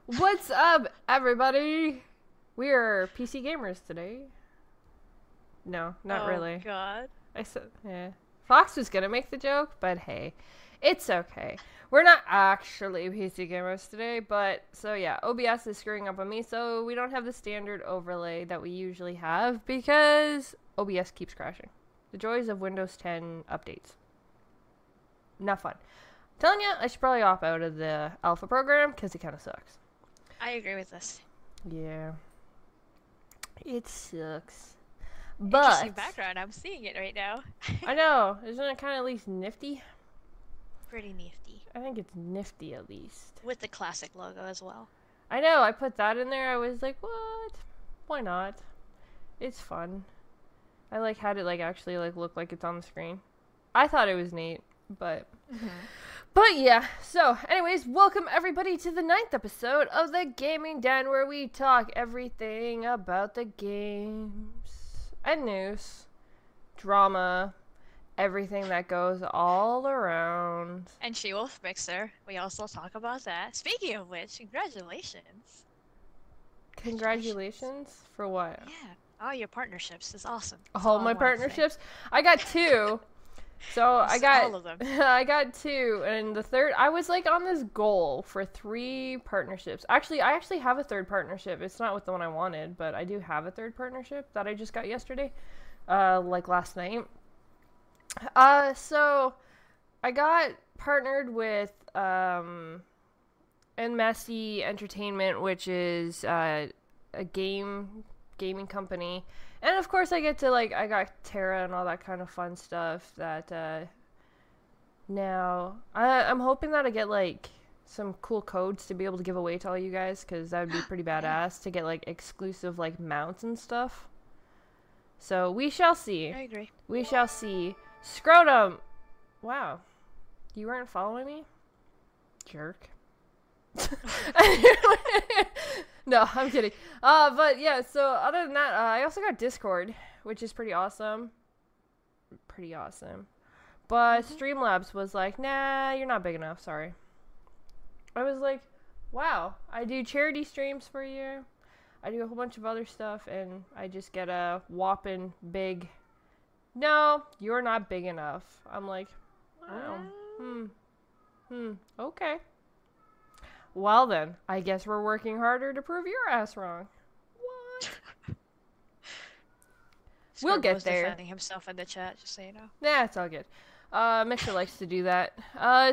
What's up, everybody? We are PC gamers today. No, not really. Oh God. I said, yeah. Fox was gonna make the joke, but hey, it's okay. We're not actually PC gamers today, but so yeah, OBS is screwing up on me, so we don't have the standard overlay that we usually have because OBS keeps crashing. The joys of Windows 10 updates. Not fun. Telling you, I should probably opt out of the alpha program because it kind of sucks. I agree with this. Yeah. It sucks. Interesting But background. I'm seeing it right now. I know. Isn't it kind of at least nifty? Pretty nifty. I think it's nifty at least. With the classic logo as well. I know. I put that in there. I was like, what? Why not? It's fun. I like had it like actually like look like it's on the screen. I thought it was neat, but But yeah, so anyways, welcome everybody to the 9th episode of the Gaming Den, where we talk everything about the games and news, drama, everything that goes all around. And Shewulf Mixer. We also talk about that. Speaking of which, congratulations. Congratulations for what? Yeah. Oh, your partnerships is awesome. All my partnerships? I got 2. So I got all of them. I got 2, and the third I was like on this goal for 3 partnerships. Actually, I actually have a third partnership. It's not with the one I wanted, but I do have a third partnership that I just got yesterday, like last night. So I got partnered with Messy Entertainment, which is a gaming company. And of course I get to like, I got Terra and all that kind of fun stuff that, now, I'm hoping that I get like some cool codes to be able to give away to all you guys, because that would be pretty badass to get like exclusive like mounts and stuff. So we shall see. I agree. We shall see. Scrotum! Wow. You weren't following me? Jerk. No, I'm kidding. But yeah, so other than that, I also got Discord, which is pretty awesome. But Streamlabs was like, nah, you're not big enough, sorry. I was like, wow, I do charity streams for you. I do a whole bunch of other stuff, and I just get a whopping big, no, you're not big enough. I'm like, oh, okay. Well then, I guess we're working harder to prove your ass wrong. What? We'll get there. Defending himself in the chat, just so you know. Nah, it's all good. Mixer likes to do that.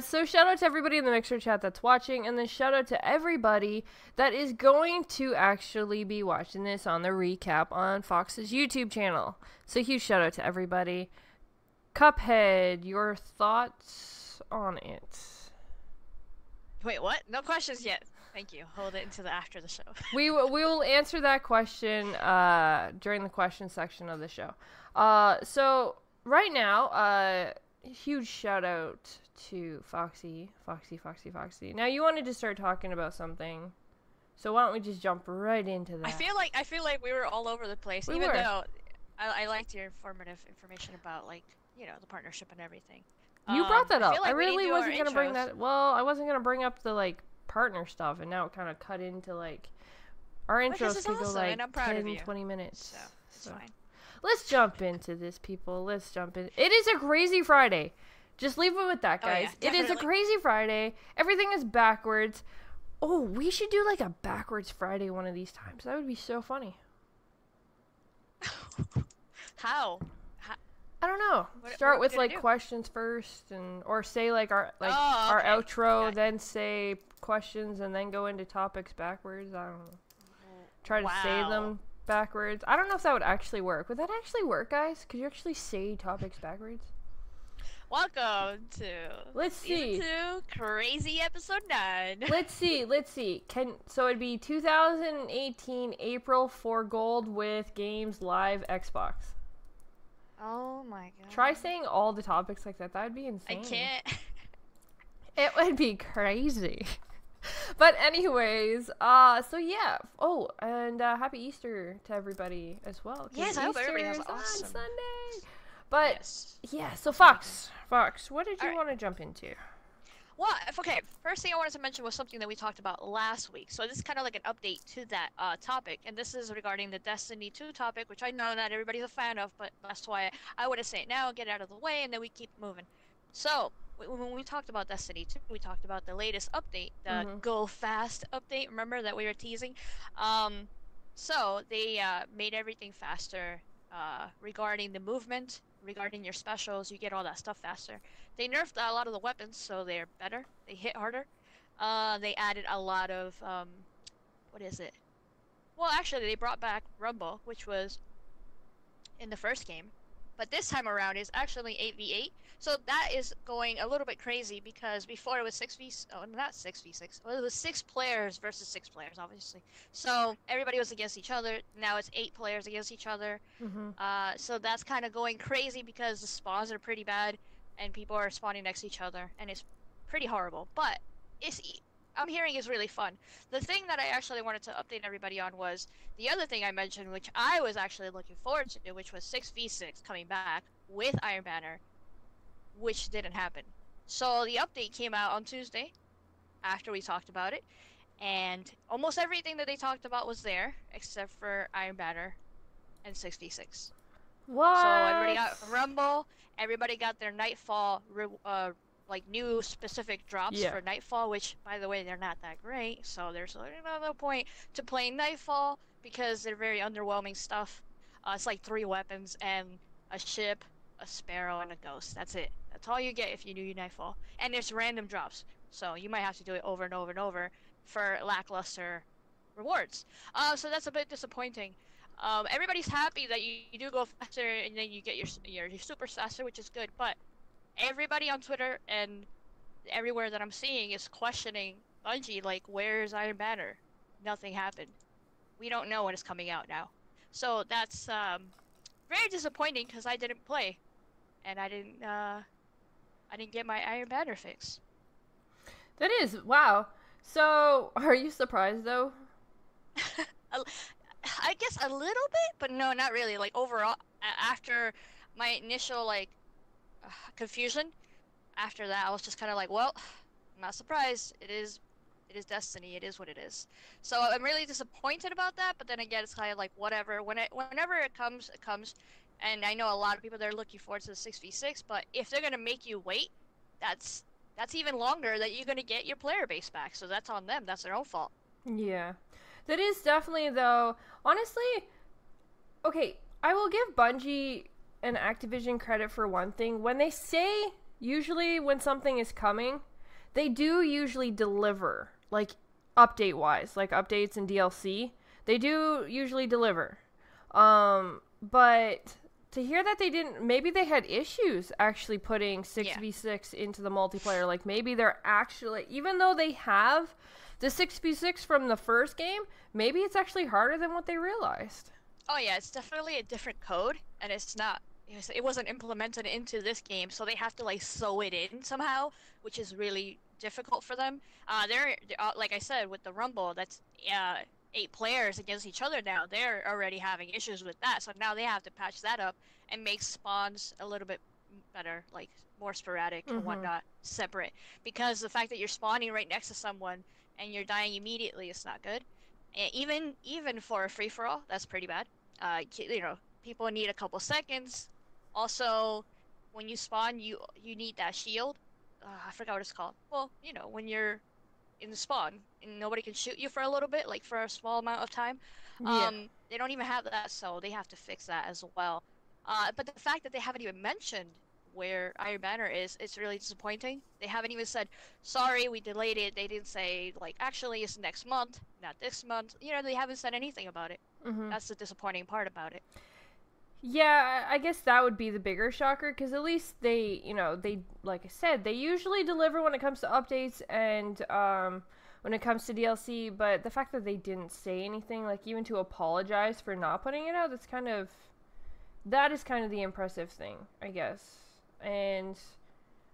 So shout out to everybody in the Mixer chat that's watching, and then shout out to everybody that is going to actually be watching this on the recap on Fox's YouTube channel. So huge shout out to everybody. Cuphead, your thoughts on it? Wait, what? No questions yet. Thank you. Hold it until after the show. We will answer that question during the question section of the show. So right now, huge shout out to Foxy. Now you wanted to start talking about something, so why don't we just jump right into that? I feel like we were all over the place, even though I liked your information about, like, you know, the partnership and everything. You brought that up. Like I really wasn't gonna bring intros. that. Well, I wasn't gonna bring up the like partner stuff, and now it kind of cut into like our intros could go like 10, 20 minutes. So it's fine. Let's jump into this, people. Let's jump in. It is a crazy Friday. Just leave it with that, guys. Yeah, it is a crazy Friday. Everything is backwards. Oh, we should do like a backwards Friday one of these times. That would be so funny. How? I don't know. Start with like questions first, and or say like our our outro, okay. Then say questions, and then go into topics backwards. I don't know. Try to say them backwards. I don't know if that would actually work. Would that actually work, guys? Could you actually say topics backwards? Welcome to Let's see. Season 2, Crazy Episode 9. Let's see. So it'd be 2018 April for Gold with Games Live Xbox. Oh my god. Try saying all the topics like that. That would be insane. I can't. It would be crazy. But anyways, so yeah. Oh, and happy Easter to everybody as well. Yes, I hope everybody has Easter is awesome on Sunday. But yes. yeah, so Fox, what did you want to jump into? Well, okay, first thing I wanted to mention was something that we talked about last week. So this is kind of like an update to that topic, and this is regarding the Destiny 2 topic, which I know not everybody's a fan of, but that's why I want to say it now, get it out of the way, and then we keep moving. So, when we talked about Destiny 2, we talked about the latest update, the Go Fast update, remember that we were teasing? So, they made everything faster regarding the movement, regarding your specials, you get all that stuff faster. They nerfed a lot of the weapons, so they're better. They hit harder. They added a lot of, what is it? Well, actually, they brought back Rumble, which was in the first game. But this time around is actually 8v8. So that is going a little bit crazy because before it was 6v... Oh, not 6v6. Well, it was 6 players versus 6 players, obviously. So everybody was against each other. Now it's 8 players against each other. So that's kind of going crazy because the spawns are pretty bad and people are spawning next to each other. And it's pretty horrible. But I'm hearing is really fun. The thing that I actually wanted to update everybody on was the other thing I mentioned, which I was actually looking forward to, which was 6v6 coming back with Iron Banner, which didn't happen. So the update came out on Tuesday after we talked about it, and almost everything that they talked about was there except for Iron Banner and 6v6. What? So everybody got Rumble, everybody got their Nightfall like new specific drops for Nightfall, which by the way they're not that great, so there's no point to playing Nightfall because they're very underwhelming stuff. It's like 3 weapons and a ship, a sparrow, and a ghost. That's it. That's all you get if you do Nightfall, and there's random drops, so you might have to do it over and over and over for lackluster rewards. So that's a bit disappointing. Everybody's happy that you do go faster and then you get your super faster, which is good, but everybody on Twitter and everywhere that I'm seeing is questioning Bungie, like, where's Iron Banner? Nothing happened. We don't know when it's coming out now. So that's very disappointing because I didn't play, and I didn't get my Iron Banner fix. That is, wow. So, are you surprised though? I guess a little bit, but no, not really. Like, overall, after my initial, like, confusion, after that I was just kind of like, well, I'm not surprised. It is Destiny. It is what it is. So I'm really disappointed about that, but then again, it's kind of like whatever. Whenever it comes, it comes. And I know a lot of people, they're looking forward to the 6v6, but if they're gonna make you wait, that's even longer that you're gonna get your player base back. So that's on them. That's their own fault. Yeah, that is definitely, though, honestly. Okay, I will give Bungie and Activision credit for one thing. When they say, usually when something is coming, they do usually deliver, like, update wise, like updates and DLC. They do usually deliver. But to hear that they didn't, maybe they had issues actually putting 6v6 into the multiplayer. Like, maybe they're actually, even though they have the 6v6 from the first game, maybe it's actually harder than what they realized. Oh yeah, it's definitely a different code, and it's not, it wasn't implemented into this game, so they have to, like, sew it in somehow, which is really difficult for them. They're like I said, with the Rumble, that's 8 players against each other now. They're already having issues with that, so now they have to patch that up and make spawns a little bit better, like more sporadic and whatnot, separate. Because the fact that you're spawning right next to someone and you're dying immediately is not good. And even for a free-for-all, that's pretty bad. You know, people need a couple seconds. Also, when you spawn, you need that shield. I forgot what it's called. Well, you know, when you're in the spawn and nobody can shoot you for a little bit, like for a small amount of time. They don't even have that, so they have to fix that as well. But the fact that they haven't even mentioned where Iron Banner is, it's really disappointing. They haven't even said, sorry, we delayed it. They didn't say, like, actually it's next month, not this month. You know, they haven't said anything about it. That's the disappointing part about it. Yeah, I guess that would be the bigger shocker, because at least they, you know, they, like I said, they usually deliver when it comes to updates and when it comes to DLC, but the fact that they didn't say anything, like, even to apologize for not putting it out, that is kind of the impressive thing, I guess. And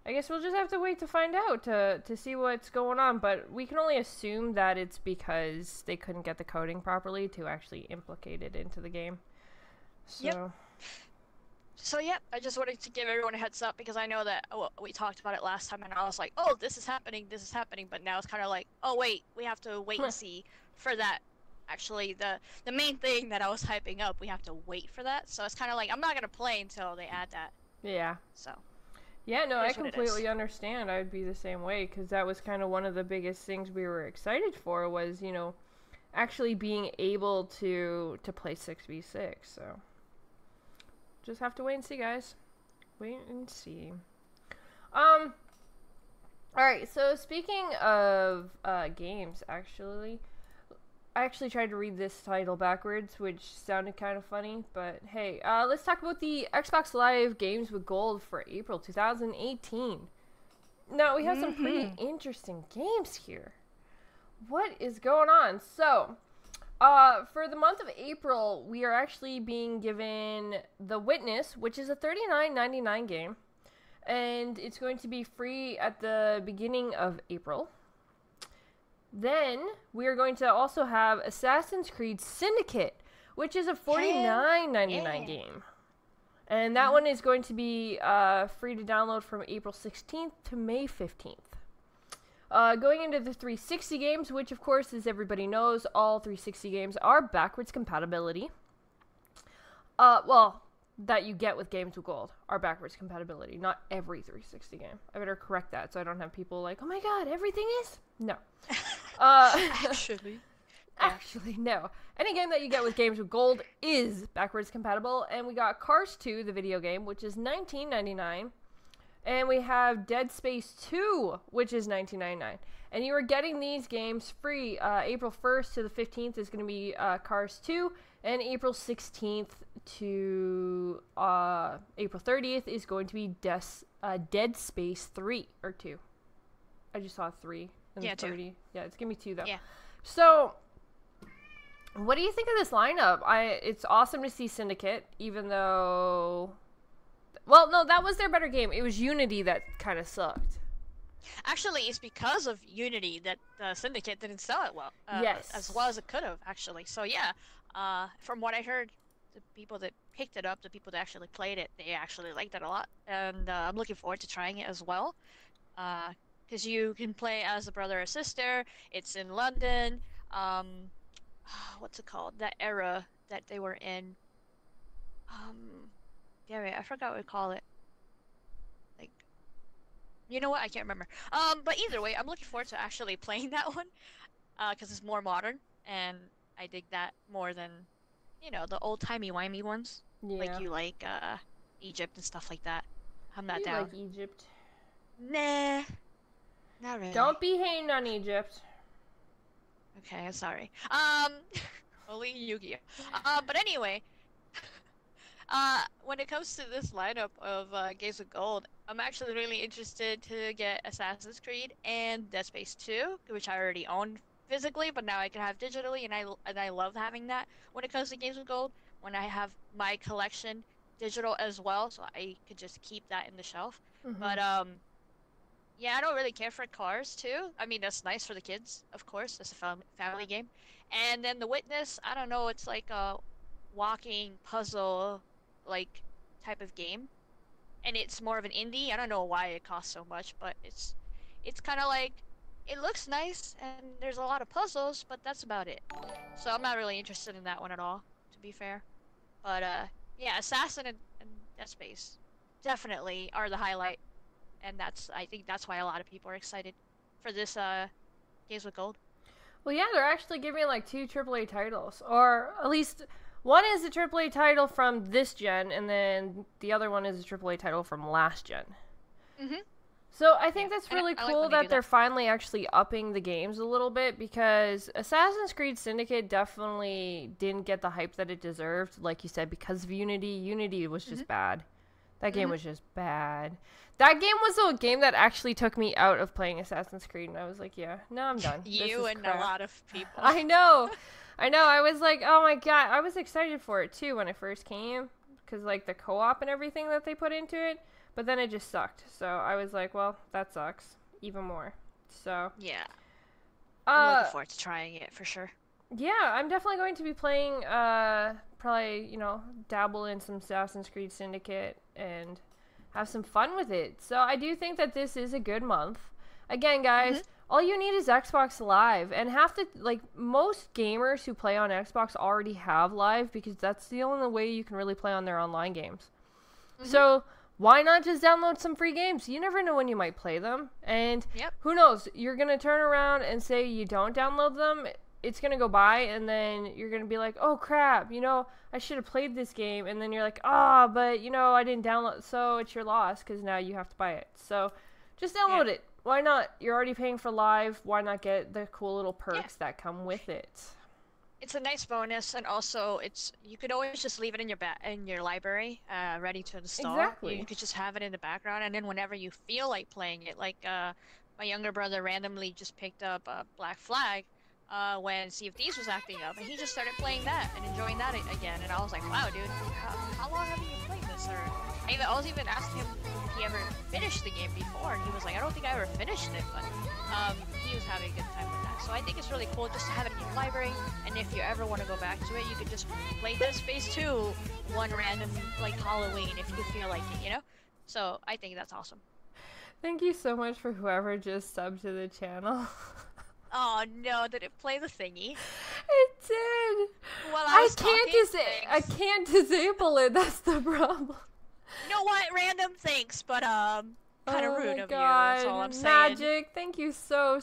I guess we'll just have to wait to find out to see what's going on, but we can only assume that it's because they couldn't get the coding properly to actually implicate it into the game. So, So yeah, I just wanted to give everyone a heads up because I know that we talked about it last time, and I was like, oh, this is happening, but now it's kind of like, oh wait, we have to wait and see for that. Actually, the main thing that I was hyping up, we have to wait for that. So it's kind of like I'm not gonna play until they add that. Yeah. So. Yeah, no, I completely understand. I'd be the same way because that was kind of one of the biggest things we were excited for was, you know, actually being able to play 6v6. So just have to wait and see, guys. Wait and see. All right. So speaking of games, actually, I actually tried to read this title backwards, which sounded kind of funny, but hey, let's talk about the Xbox Live Games with Gold for April 2018. Now, we have some pretty interesting games here. What is going on? So, for the month of April, we are actually being given The Witness, which is a $39.99 game, and it's going to be free at the beginning of April. Then, we are going to also have Assassin's Creed Syndicate, which is a $49.99 game. And that one is going to be free to download from April 16th to May 15th. Going into the 360 games, which of course, as everybody knows, all 360 games are backwards compatibility. Well, that you get with Games with Gold are backwards compatibility, not every 360 game. I better correct that so I don't have people like, oh my god, everything is? No. Actually, no. Any game that you get with Games with Gold is backwards compatible, and we got Cars 2, the video game, which is $19.99, and we have Dead Space 2, which is $19.99. And you are getting these games free. April 1st to the 15th is going to be Cars 2, and April 16th to April 30th is going to be Dead Space 3 or 2. I just saw 3 and 30. 2. Yeah, it's going to be 2 though. Yeah. So, what do you think of this lineup? It's awesome to see Syndicate, even though... Well, no, that was their better game. It was Unity that kind of sucked. Actually, it's because of Unity that Syndicate didn't sell it well. Yes. As well as it could have, actually. So, yeah. From what I heard, the people that picked it up, the people that actually played it, they actually liked it a lot. And I'm looking forward to trying it as well. Because you can play as a brother or sister. It's in London. What's it called? That era that they were in. Damn it, I forgot what we call it. Like, you know what? I can't remember. But either way, I'm looking forward to actually playing that one. Because it's more modern, and I dig that more than, you know, the old-timey-wimey ones. Yeah. Like you like, Egypt and stuff like that. I'm not down. You like Egypt? Nah. Not really. Don't be hating on Egypt. Okay, I'm sorry. Only Yu-Gi-Oh! But anyway, when it comes to this lineup of Games with Gold, I'm actually really interested to get Assassin's Creed and Dead Space 2, which I already own physically, but now I can have digitally, and I love having that. When it comes to Games with Gold, when I have my collection digital as well, so I could just keep that in the shelf. But yeah, I don't really care for Cars too. I mean, that's nice for the kids, of course. That's a family game. And then The Witness, I don't know, it's like a walking puzzle like type of game. And it's more of an indie. I don't know why it costs so much, but it's kind of like, it looks nice and there's a lot of puzzles, but that's about it. So I'm not really interested in that one at all, to be fair. But yeah, Assassin and Dead Space definitely are the highlight. And I think that's why a lot of people are excited for this Games with Gold. Well, yeah, they're actually giving like 2 AAA titles, or at least one is a AAA title from this gen, and then the other one is a AAA title from last gen. So I think that's really cool that they're finally actually upping the games a little bit, because Assassin's Creed Syndicate definitely didn't get the hype that it deserved, like you said, because of Unity. Unity was just bad. That game was just bad. That game was a game that actually took me out of playing Assassin's Creed, and I was like, yeah, no, I'm done. You and crap. A lot of people. I know. I was like, oh my god. I was excited for it, too, when it first came, because, like, the co-op and everything that they put into it, but then it just sucked. So I was like, well, that sucks even more. So yeah. I'm looking forward to trying it, for sure. Yeah, I'm definitely going to be playing probably, you know, dabble in some Assassin's Creed Syndicate and have some fun with it. So I do think that this is a good month. Again, guys, all you need is Xbox Live, and most gamers who play on Xbox already have Live because that's the only way you can really play on their online games. So why not just download some free games? You never know when you might play them, and who knows, you're going to turn around and say you don't download them, it's going to go by, and then you're going to be like, oh crap, you know, I should have played this game, and then you're like, but you know, I didn't download, so it's your loss because now you have to buy it. So just download it. Why not? You're already paying for Live. Why not get the cool little perks that come with it? It's a nice bonus, and also you could always just leave it in your library, ready to install. Exactly. You could just have it in the background, and then whenever you feel like playing it, like my younger brother randomly just picked up Black Flag when Sea of Thieves was acting up, and he just started playing that and enjoying that again. And I was like, wow, dude, how long have you been playing this? Or I was even asking him if he ever finished the game before, and he was like, I don't think I ever finished it, but he was having a good time with that. So I think it's really cool just to have it in your library, and if you ever want to go back to it, you could just play this Phase 2 one random, like, Halloween if you feel like it, you know? So I think that's awesome. Thank you so much for whoever just subbed to the channel. Oh no, did it play the thingy? It did. Well, I can't disable it, that's the problem. You know what? Random thanks, but kind of rude of you. That's all I'm saying. Magic, thank you so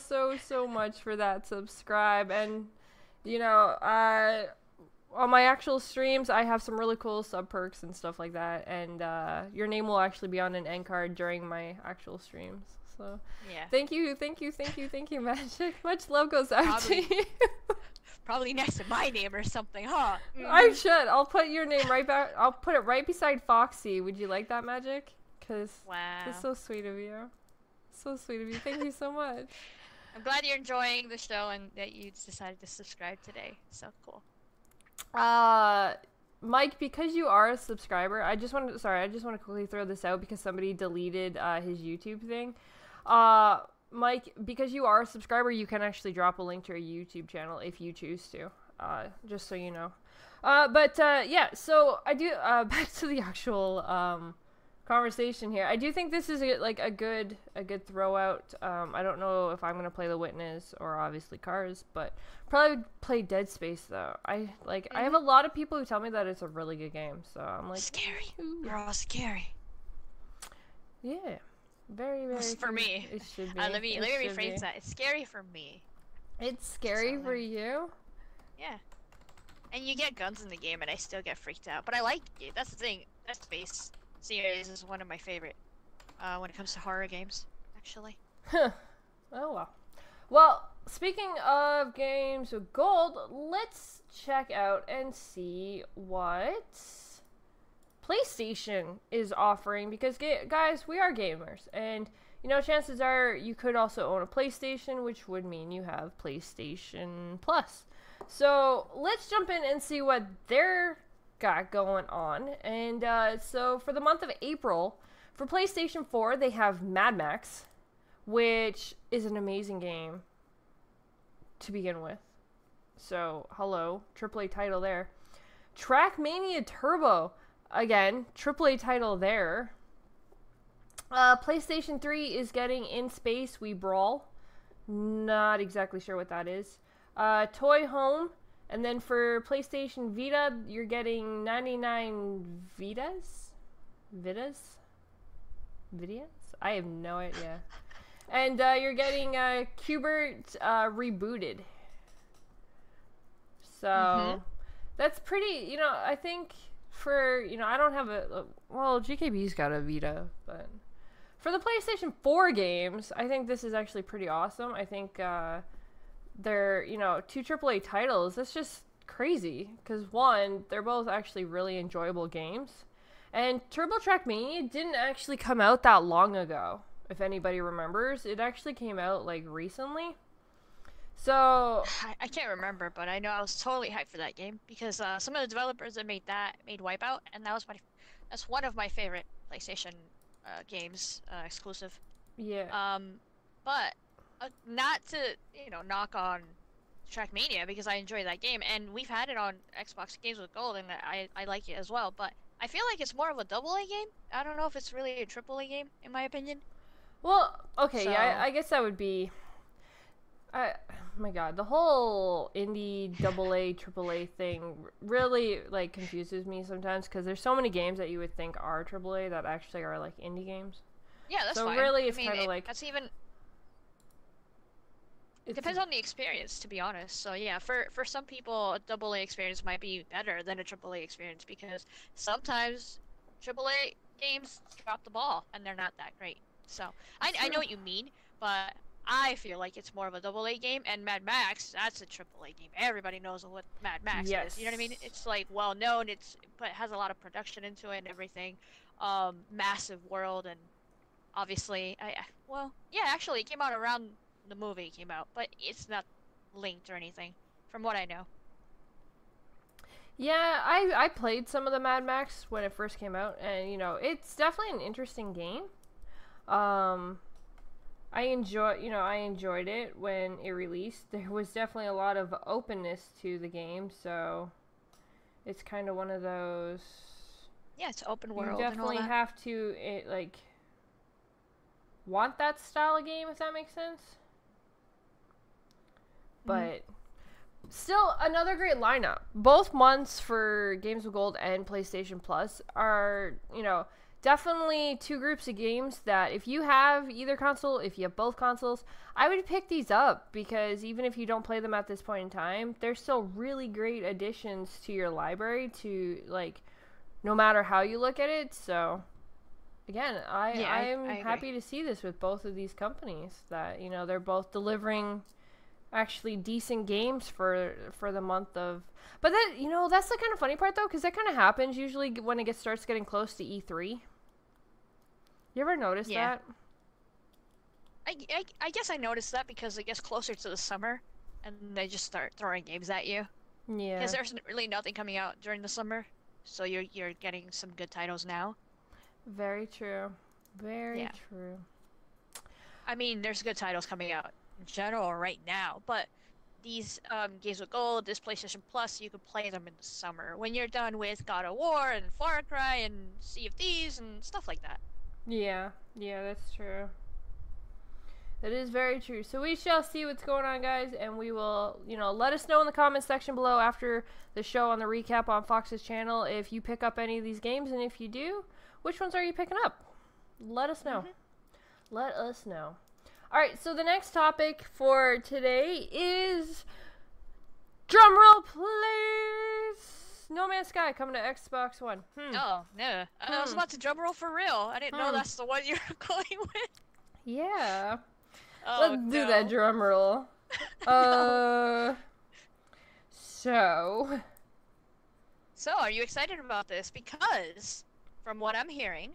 much for that subscribe. And you know, on my actual streams, I have some really cool sub perks and stuff like that. And your name will actually be on an end card during my actual streams. So thank you, Magic. Much love goes out to you. Probably next to my name or something, huh? I should. I'll put your name right back. I'll put it right beside Foxy. Would you like that, Magic? Because it's so sweet of you. So sweet of you. Thank you so much. I'm glad you're enjoying the show and that you decided to subscribe today. So cool. Mike, because you are a subscriber, I just want to quickly throw this out because somebody deleted his YouTube thing. Mike, because you are a subscriber, you can actually drop a link to our YouTube channel if you choose to, just so you know. Yeah, so I do, back to the actual, conversation here. I do think this is a good throw out. I don't know if I'm going to play The Witness or obviously Cars, but probably play Dead Space though. I have a lot of people who tell me that it's a really good game, so I'm like, scary. They're all scary. Yeah. Very, very for me. It should be. Let me rephrase that. It's scary for me. It's scary for you? Yeah. And you get guns in the game and I still get freaked out. But I like it. That's the thing. Dead Space series is one of my favorite when it comes to horror games, actually. Huh. Oh well. Well, speaking of games with gold, let's check out and see what PlayStation is offering, because guys, we are gamers, and you know, chances are you could also own a PlayStation, which would mean you have PlayStation Plus. So let's jump in and see what they're got going on. And so for the month of April, for PlayStation 4, they have Mad Max, which is an amazing game to begin with. So hello, AAA title there. Trackmania Turbo. Again, AAA title there. PlayStation 3 is getting In Space We Brawl. Not exactly sure what that is. Toy Home. And then for PlayStation Vita, you're getting 99 Vitas? I have no idea. And you're getting Qbert Rebooted. So, that's pretty, you know, I think... For, you know, I don't have well, GKB's got a Vita, but for the PlayStation 4 games, I think this is actually pretty awesome. I think they're, you know, 2 AAA titles. That's just crazy, because one, they're both actually really enjoyable games, and Turbo Trackmania didn't actually come out that long ago, if anybody remembers. It actually came out, like, recently. So I can't remember, but I know I was totally hyped for that game because some of the developers that made Wipeout, and that's one of my favorite PlayStation games, exclusive. Yeah. But not to knock on Trackmania because I enjoy that game, and we've had it on Xbox Games with Gold, and I like it as well. But I feel like it's more of a AA game. I don't know if it's really a AAA game, in my opinion. Well, okay, So- yeah, I guess that would be. Oh my god, the whole indie AA AAA thing really like confuses me sometimes because there's so many games that you would think are AAA that actually are like indie games. Yeah, that's So fine. really, it's I mean, kind of like that's even. It it's depends on the experience, to be honest. So yeah, for some people, a AA experience might be better than a AAA experience because sometimes AAA games drop the ball and they're not that great. So I know what you mean, but I feel like it's more of a AA game. And Mad Max, that's a AAA game. Everybody knows what Mad Max is. You know what I mean? Yes. It's like well known. But it has a lot of production into it and everything. Massive world and obviously, well, yeah, actually, it came out around the movie came out, but it's not linked or anything, from what I know. Yeah, I played some of the Mad Max when it first came out, and you know it's definitely an interesting game. I enjoyed it when it released. There was definitely a lot of openness to the game, so it's kind of one of those. Yeah, it's open world. You definitely and all that. have to like want that style of game, if that makes sense. But still, another great lineup. Both months for Games with Gold and PlayStation Plus are, you know, definitely two groups of games that if you have either console, if you have both consoles, I would pick these up because even if you don't play them at this point in time, they're still really great additions to your library to, like, no matter how you look at it. So, again, I am happy to see this with both of these companies that, you know, they're both delivering actually decent games for the month of, but that, you know, that's the kind of funny part though, because that kind of happens usually when it starts getting close to E3. You ever notice that? I guess I noticed that because it gets closer to the summer and they just start throwing games at you Yeah, because there's really nothing coming out during the summer, so you're getting some good titles now. very true, very Yeah. true. I mean, there's good titles coming out in general right now, but these Games with Gold, this PlayStation Plus, you can play them in the summer when you're done with God of War and Far Cry and Sea of Thieves and stuff like that. Yeah, that's true. That is very true. So we shall see what's going on, guys, and we will, you know, let us know in the comments section below after the show on the recap on Fox's channel if you pick up any of these games, and if you do, which ones are you picking up? Let us know. Let us know. Alright, so the next topic for today is, drumroll please, No Man's Sky coming to Xbox One. Oh, no. I was about to drum roll for real. I didn't know that's the one you were going with. Yeah. Oh, Let's do that drum roll. So, are you excited about this? Because, from what I'm hearing,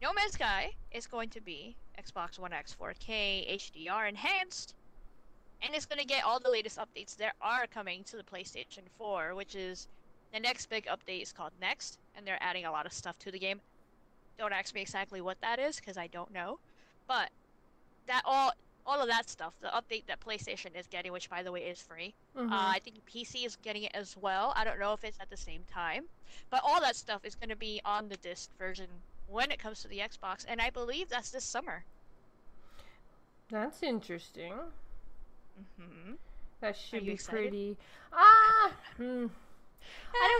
No Man's Sky is going to be Xbox One X 4K HDR enhanced, and it's going to get all the latest updates that are coming to the PlayStation 4, which is the next big update is called Next, and they're adding a lot of stuff to the game. Don't ask me exactly what that is, because I don't know, but that all of that stuff, the update that PlayStation is getting, which by the way is free. I think PC is getting it as well. I don't know if it's at the same time, but all that stuff is going to be on the disc version when it comes to the Xbox, and I believe that's this summer. That's interesting. That should be excited? pretty. I don't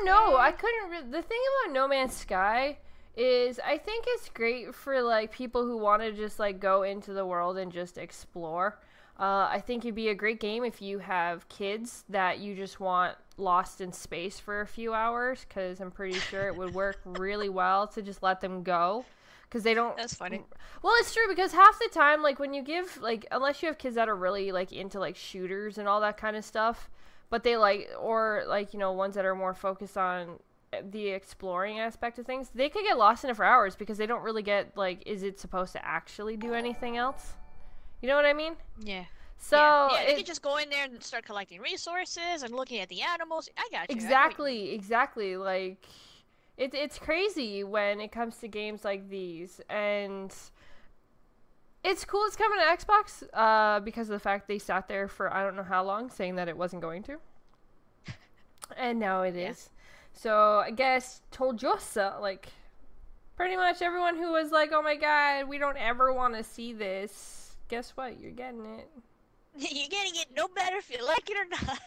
know. I couldn't. The thing about No Man's Sky is I think it's great for like people who want to just like go into the world and just explore. I think it'd be a great game if you have kids that you just want lost in space for a few hours, because I'm pretty sure it would work really well to just let them go, because they don't. That's funny. Well, it's true, because half the time, like when you give, like, unless you have kids that are really like into like shooters and all that kind of stuff, but they like, or like, you know, ones that are more focused on the exploring aspect of things, they could get lost in it for hours because they don't really get like, is it supposed to actually do anything else? You know what I mean? Yeah. So yeah, they could just go in there and start collecting resources and looking at the animals. I got you. Exactly. Like, it's crazy when it comes to games like these, and It's cool it's coming to Xbox, because of the fact they sat there for I don't know how long saying that it wasn't going to. And now it is. So, I guess, told you so, like, pretty much everyone who was like, oh my god, we don't ever want to see this, guess what? You're getting it. You're getting it no matter if you like it or not.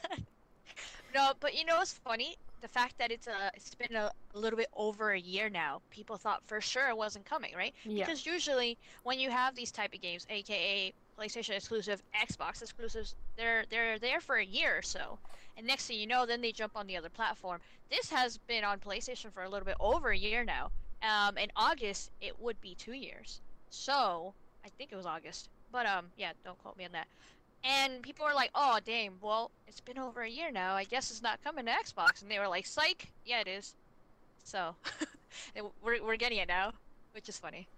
No, but you know what's funny? The fact that it's been a little bit over a year now. People thought for sure it wasn't coming, right? Yeah. Because usually when you have these type of games, aka PlayStation exclusive, Xbox exclusives, they're there for a year or so. And next thing you know, then they jump on the other platform. This has been on PlayStation for a little bit over a year now. In August, it would be 2 years. So, I think it was August. But, yeah, don't quote me on that. And people were like, oh, damn, well, it's been over a year now. I guess it's not coming to Xbox. And they were like, psych, yeah, it is. So, we're getting it now, which is funny.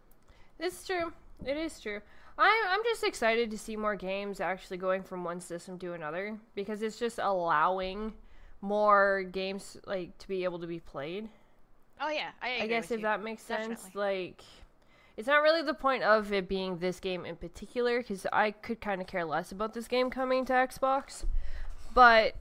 It's true. It is true. I'm just excited to see more games actually going from one system to another, because it's just allowing more games, like, to be able to be played. Oh, yeah, I guess if that makes sense. Definitely. Like, it's not really the point of it being this game in particular, because I could kind of care less about this game coming to Xbox. But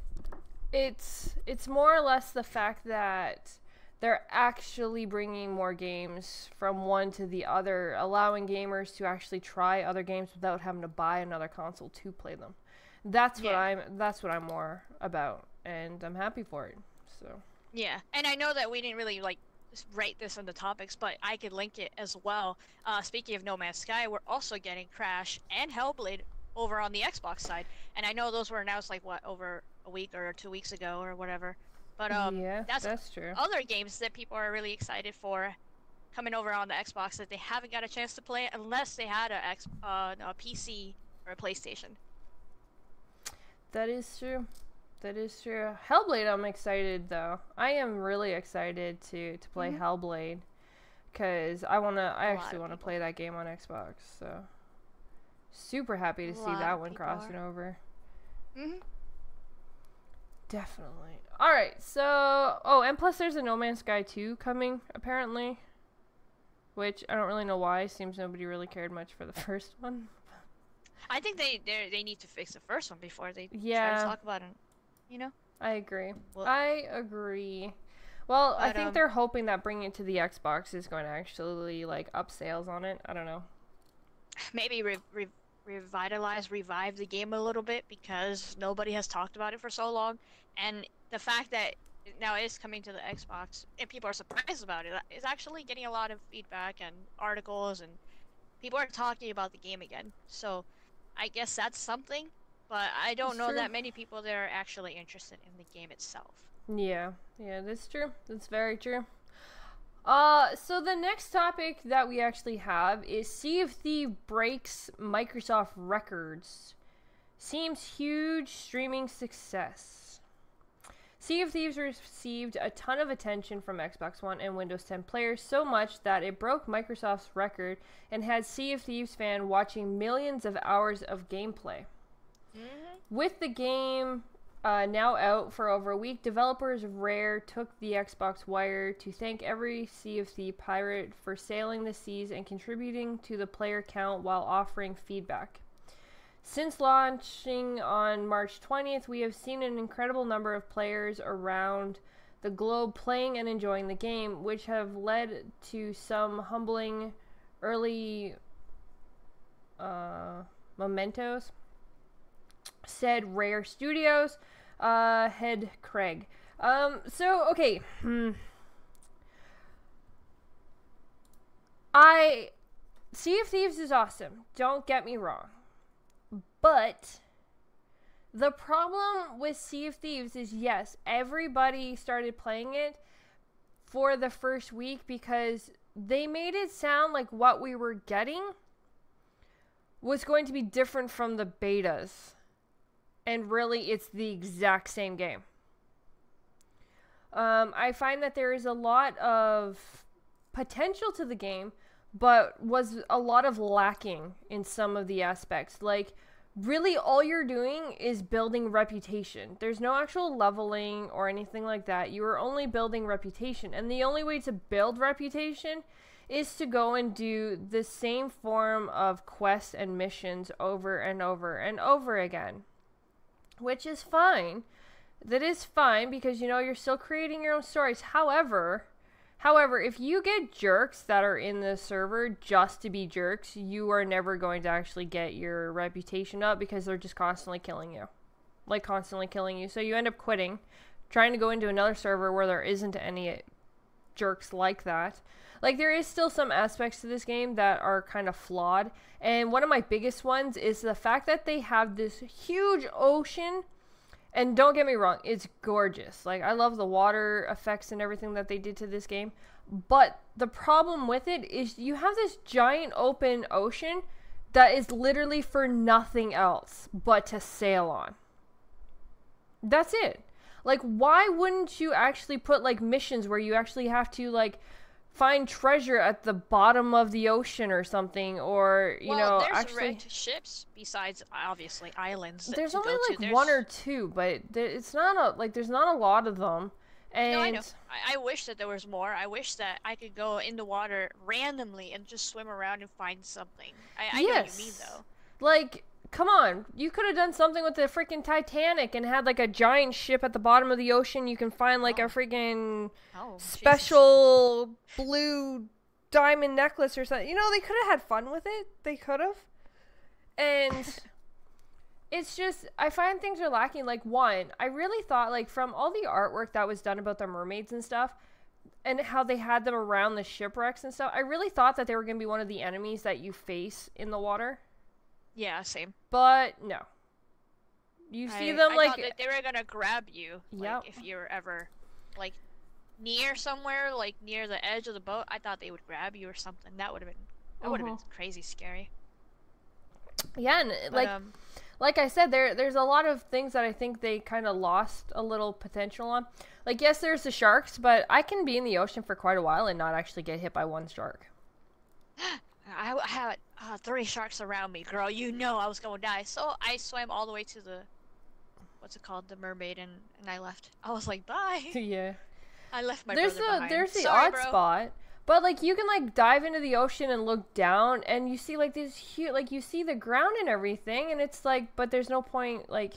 it's more or less the fact that they're actually bringing more games from one to the other, allowing gamers to actually try other games without having to buy another console to play them. That's what I'm more about, and I'm happy for it. So. Yeah, and I know that we didn't really like write this on the topics, but I could link it as well. Speaking of No Man's Sky, we're also getting Crash and Hellblade over on the Xbox side, and I know those were announced like what, over a week or 2 weeks ago or whatever. But yeah, that's true. Other games that people are really excited for coming over on the Xbox that they haven't got a chance to play unless they had a PC or a PlayStation. That is true. That is true. Hellblade, I'm excited though. I am really excited to play Hellblade, because I actually want to play that game on Xbox. So super happy to see that one crossing over. Definitely. All right. So and plus there's a No Man's Sky 2 coming apparently, which I don't really know why. Seems nobody really cared much for the first one. I think they need to fix the first one before they try to talk about it. You know? I agree. Well, I agree. Well, I think they're hoping that bringing it to the Xbox is going to actually, like, up sales on it. I don't know. Maybe revive the game a little bit, because nobody has talked about it for so long. And the fact that now it is coming to the Xbox, and people are surprised about it, is actually getting a lot of feedback and articles, and people are talking about the game again. So, I guess that's something. But I don't know that many people that are actually interested in the game itself. Yeah, that's true. That's very true. So the next topic that we actually have is Sea of Thieves breaks Microsoft records. Seems huge streaming success. Sea of Thieves received a ton of attention from Xbox One and Windows 10 players, so much that it broke Microsoft's record and had Sea of Thieves fans watching millions of hours of gameplay. With the game now out for over a week, developers Rare took the Xbox wire to thank every Sea of Thieves pirate for sailing the seas and contributing to the player count while offering feedback. Since launching on March 20th, we have seen an incredible number of players around the globe playing and enjoying the game, which have led to some humbling early mementos, said Rare Studios head Craig. Okay. Sea of Thieves is awesome. Don't get me wrong. But the problem with Sea of Thieves is, yes, everybody started playing it for the first week because they made it sound like what we were getting was going to be different from the betas. And really, it's the exact same game. I find that there is a lot of potential to the game, but was a lot of lacking in some of the aspects. Like, really all you're doing is building reputation. There's no actual leveling or anything like that. You are only building reputation. And the only way to build reputation is to go and do the same form of quests and missions over and over and over again, which is fine. That is fine because, you know, you're still creating your own stories. However, if you get jerks that are in the server just to be jerks, you are never going to actually get your reputation up because they're just constantly killing you. Like, constantly killing you. So you end up quitting, trying to go into another server where there isn't any jerks like that. Like, there is still some aspects to this game that are kind of flawed. And one of my biggest ones is the fact that they have this huge ocean. And don't get me wrong, it's gorgeous. Like, I love the water effects and everything that they did to this game. But the problem with it is you have this giant open ocean that is literally for nothing else but to sail on. That's it. Like, why wouldn't you actually put, like, missions where you actually have to, like, find treasure at the bottom of the ocean or something, or, you know, there's actually... wrecked ships besides, obviously, islands. There's only, like, one or two, but it's not there's not a lot of them. And... No, I know. I wish that there was more. I wish that I could go in the water randomly and just swim around and find something. I know what you mean, though. Like... Come on, you could have done something with the freaking Titanic and had like a giant ship at the bottom of the ocean. You can find like a freaking special blue diamond necklace or something. You know, they could have had fun with it. They could have. And it's just, I find things are lacking. Like, one, I really thought, like, from all the artwork that was done about the mermaids and stuff, and how they had them around the shipwrecks and stuff, I really thought that they were going to be one of the enemies that you face in the water. Yeah, same. But no. You see them I like thought that they were gonna grab you. Like, if you're ever like near somewhere, like near the edge of the boat, I thought they would grab you or something. That would have been crazy scary. Yeah, and like I said, there's a lot of things that I think they kind of lost a little potential on. Like, yes, there's the sharks, but I can be in the ocean for quite a while and not actually get hit by one shark. I had 3 sharks around me, girl. You know I was gonna die. So I swam all the way to the, what's it called, the mermaid, and I left. I was like, bye. Yeah. I left my brother behind. There's the odd spot, but like you can like dive into the ocean and look down, and you see like this huge, like you see the ground and everything, and it's like, but there's no point like.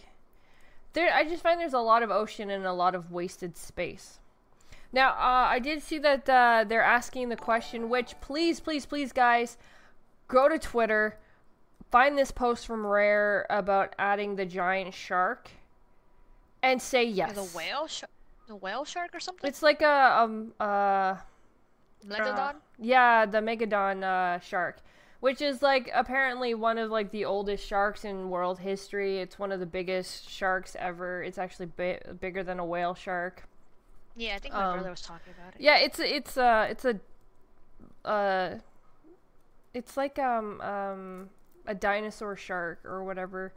I just find there's a lot of ocean and a lot of wasted space. Now, I did see that they're asking the question, which please, guys, go to Twitter, find this post from Rare about adding the giant shark, and say yes. The whale shark or something? It's like a Megalodon? Yeah, the Megalodon shark, which is like apparently one of like the oldest sharks in world history. It's one of the biggest sharks ever. It's actually bigger than a whale shark. Yeah, I think my brother was talking about it. Yeah, it's like a dinosaur shark or whatever.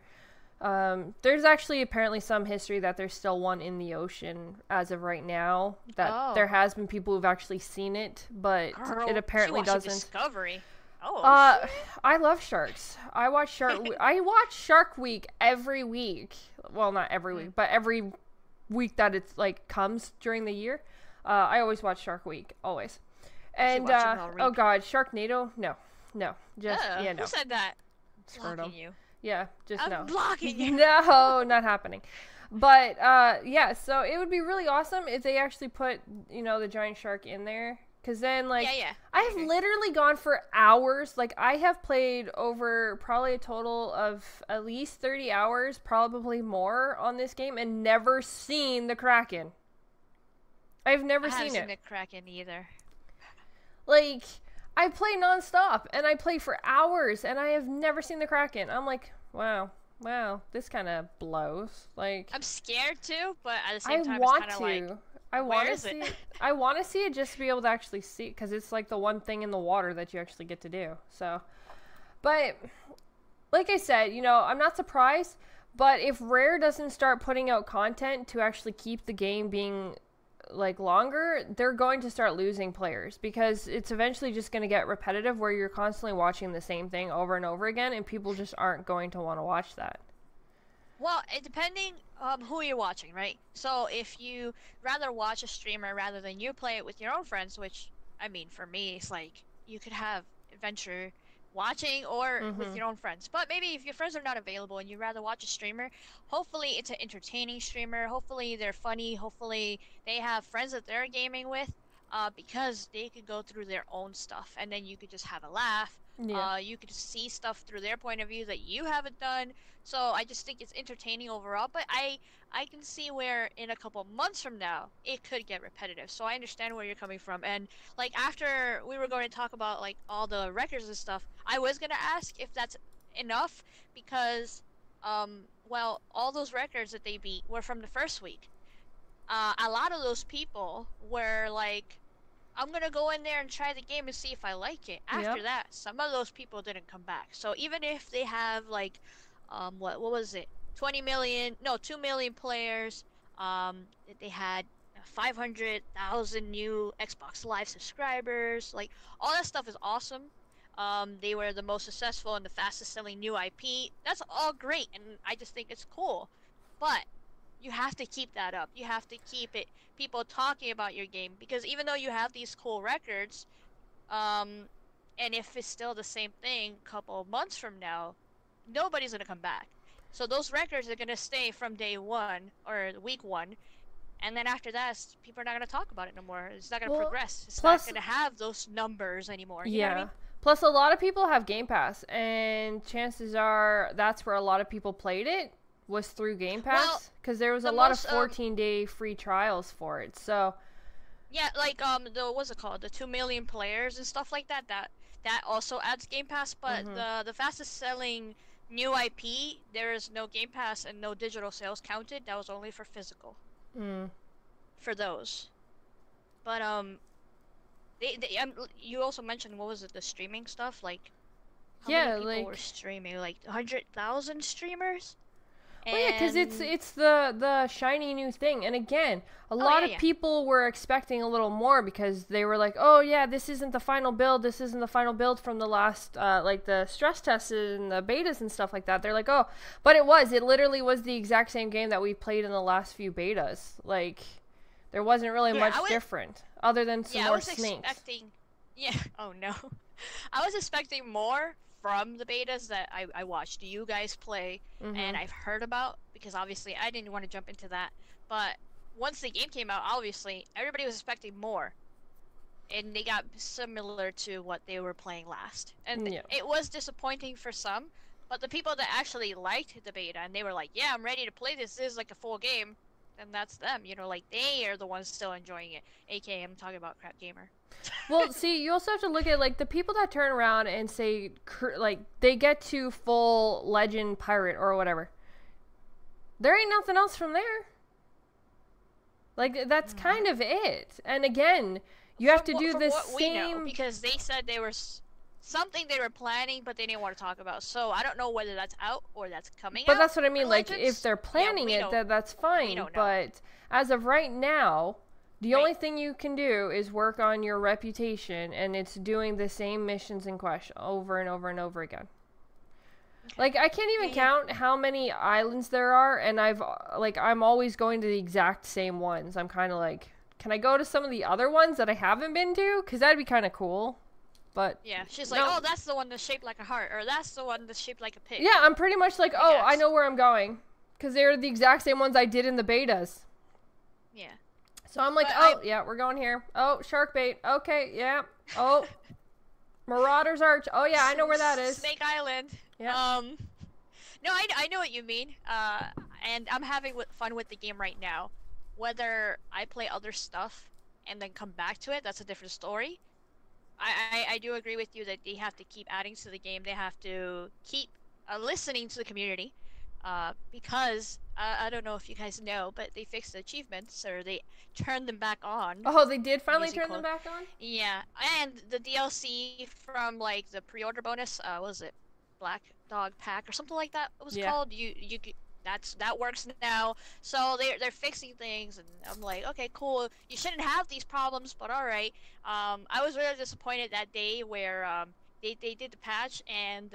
There's actually apparently some history that there's still one in the ocean as of right now. That there has been people who've actually seen it, but it apparently doesn't. Discovery. Oh. I love sharks. I watch Shark Week every week. Well, not every week, but every week that it's like comes during the year. I always watch Shark Week, always. And oh god, Sharknado? No, just no. Who said that? Blocking you. Yeah, just I'm blocking you. No, not happening. But yeah, so it would be really awesome if they actually put, you know, the giant shark in there. Because then, like, I have literally gone for hours. Like, I have played over probably a total of at least 30 hours, probably more, on this game, and never seen the Kraken. I've never seen it. I haven't seen the Kraken either. Like, I play nonstop, and I play for hours, and I have never seen the Kraken. I'm like, wow, this kind of blows. Like, I'm scared too, but at the same time, it's kind of like... I want to see it. I want to see it just to be able to actually see it, because it's like the one thing in the water that you actually get to do. So, but like I said, you know, I'm not surprised. But if Rare doesn't start putting out content to actually keep the game being like longer, they're going to start losing players, because it's eventually just going to get repetitive where you're constantly watching the same thing over and over again, and people just aren't going to want to watch that. Well, depending who you're watching, right? So if you rather watch a streamer rather than you play it with your own friends, which, I mean, for me, it's like, you could have adventure watching or with your own friends. But maybe if your friends are not available and you'd rather watch a streamer, hopefully it's an entertaining streamer. Hopefully they're funny. Hopefully they have friends that they're gaming with, because they could go through their own stuff and then you could just have a laugh. Yeah. You could see stuff through their point of view that you haven't done. So I just think it's entertaining overall. But I can see where in a couple months from now it could get repetitive. So I understand where you're coming from. And like after we were going to talk about like all the records and stuff, I was gonna ask if that's enough because well, all those records that they beat were from the first week. A lot of those people were like, I'm gonna go in there and try the game and see if I like it. After that, some of those people didn't come back. So even if they have like, what was it? 20 million, no, 2 million players. They had 500,000 new Xbox Live subscribers. Like all that stuff is awesome. They were the most successful and the fastest selling new IP. That's all great, and I just think it's cool. But you have to keep that up. You have to keep it people talking about your game, because even though you have these cool records, and if it's still the same thing a couple months from now, nobody's gonna come back. So those records are gonna stay from day one or week one, and then after that, people are not gonna talk about it no more. It's not gonna progress. It's not gonna have those numbers anymore. You know what I mean? Plus, a lot of people have Game Pass, and chances are that's where a lot of people played it. Was through Game Pass, because there was a lot of 14-day free trials for it. So yeah, like the what's it called, the 2 million players and stuff like that. That also adds Game Pass, but the fastest selling new IP, there is no Game Pass and no digital sales counted. That was only for physical. For those, but you also mentioned, what was it, the streaming stuff? Like how many people were streaming? Like 100,000 streamers. Well, yeah, because it's the shiny new thing, and again, a lot of people were expecting a little more because they were like, oh yeah, this isn't the final build. This isn't the final build from the last like the stress tests and the betas and stuff like that. They're like, oh, but it literally was the exact same game that we played in the last few betas. Like there wasn't really much different other than some more snakes. Oh no, I was expecting more from the betas that I watched you guys play and I've heard about, because obviously I didn't want to jump into that. But once the game came out, obviously everybody was expecting more, and they got similar to what they were playing last. And it was disappointing for some, but the people that actually liked the beta and they were like, yeah, I'm ready to play this, this is like a full game, then that's them, you know, like they are the ones still enjoying it. AKA, I'm talking about Crap Gamer. Well, see, you also have to look at, like, the people that turn around and say, like, they get to full legend pirate or whatever. There ain't nothing else from there. Like, that's kind of it. And again, you have to do the same... We know, because they said they were something they were planning, but they didn't want to talk about. So I don't know whether that's out or that's coming out. But that's what I mean. Like, if they're planning it, that's fine. But as of right now... The only thing you can do is work on your reputation, and it's doing the same missions and quests over and over and over again. Okay. Like, I can't even count how many islands there are, and I'm always going to the exact same ones. I'm kind of like, can I go to some of the other ones that I haven't been to? Because that'd be kind of cool. But yeah, she's like, oh, that's the one that's shaped like a heart, or that's the one that's shaped like a pig. Yeah, I'm pretty much like, oh, I know where I'm going. Because they're the exact same ones I did in the betas. Yeah. So I'm like, yeah, we're going here. Oh, shark bait. Okay, yeah. Oh, Marauder's Arch. Oh, yeah, I know where that is. Snake Island. Yeah. No, I know what you mean. And I'm having fun with the game right now. Whether I play other stuff and then come back to it, that's a different story. I do agree with you that they have to keep adding to the game. They have to keep listening to the community. Because I don't know if you guys know, but they fixed the achievements, or they turned them back on. Oh, they did finally turn them back on? Yeah, and the DLC from like the pre-order bonus, what was it, Black Dog Pack or something like that it was called. That works now. So they're fixing things, and I'm like, okay, cool. You shouldn't have these problems, but all right. I was really disappointed that day where they did the patch and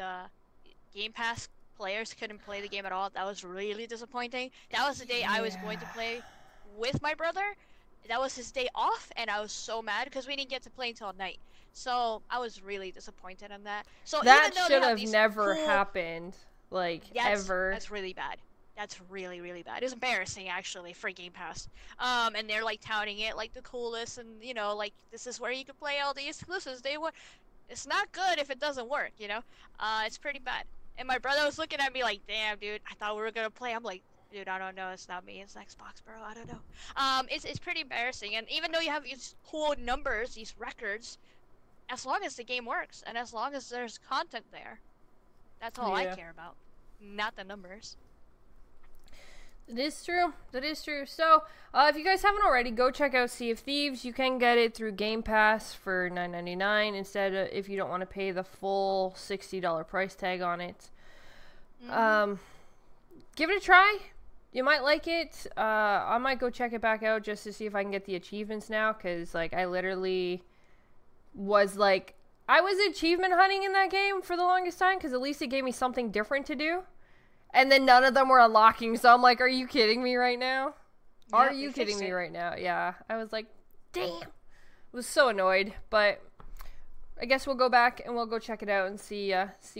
Game Pass players couldn't play the game at all. That was really disappointing. That was the day I was going to play with my brother, that was his day off, and I was so mad because we didn't get to play until night. So I was really disappointed in that. So that even though should they have have never cool, happened, like, ever. That's really bad. That's really, really bad. It's embarrassing, actually, for Game Pass. And they're, like, touting it like the coolest, and, you know, like, this is where you can play all the exclusives. It's not good if it doesn't work, you know? It's pretty bad. And my brother was looking at me like, damn, dude, I thought we were gonna play. I'm like, dude, I don't know. It's not me. It's Xbox, bro. I don't know. It's pretty embarrassing. And even though you have these cool numbers, these records, as long as the game works, and as long as there's content there, that's all I care about. Not the numbers. It is true. That is true. So, if you guys haven't already, go check out Sea of Thieves. You can get it through Game Pass for $9.99 instead of, if you don't want to pay the full $60 price tag on it. Give it a try. You might like it. I might go check it back out just to see if I can get the achievements now, because, like, I literally was, like, I was achievement hunting in that game for the longest time, because at least it gave me something different to do. And then none of them were unlocking, so I'm like, are you kidding me right now? Yeah, Are you kidding me right now? Yeah, I was like, damn. I was so annoyed, but I guess we'll go back and we'll go check it out and see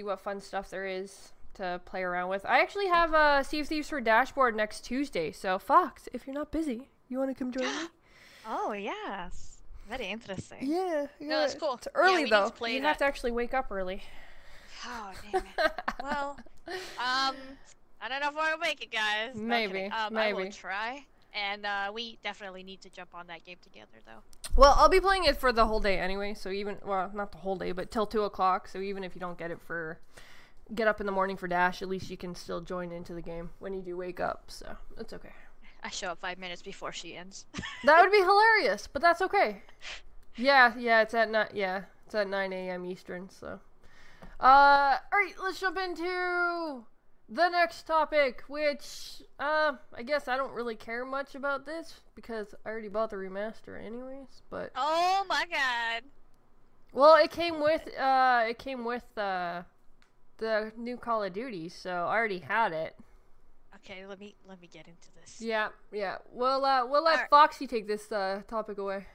what fun stuff there is to play around with. I actually have Sea of Thieves for Dashboard next Tuesday, so Fox, if you're not busy, you want to come join me? Oh, yes. Very interesting. Yeah. No, that's cool. It's early, yeah, though. You have to actually wake up early. Oh, damn it. Well, I don't know if I'll make it, guys. Maybe. I will try. And we definitely need to jump on that game together, though. Well, I'll be playing it for the whole day anyway, so even, well, not the whole day, but till 2 o'clock, so even if you don't get up in the morning for Dash, at least you can still join into the game when you do wake up, so it's okay. I show up 5 minutes before she ends. That would be hilarious, but that's okay. Yeah, it's at 9 a.m. Eastern, so. Alright, let's jump into the next topic, which, I guess I don't really care much about this, because I already bought the remaster anyways, but... Oh my god! Well, it came with, the new Call of Duty, so I already had it. Okay, let me get into this. Yeah. We'll let Foxy take this, topic away.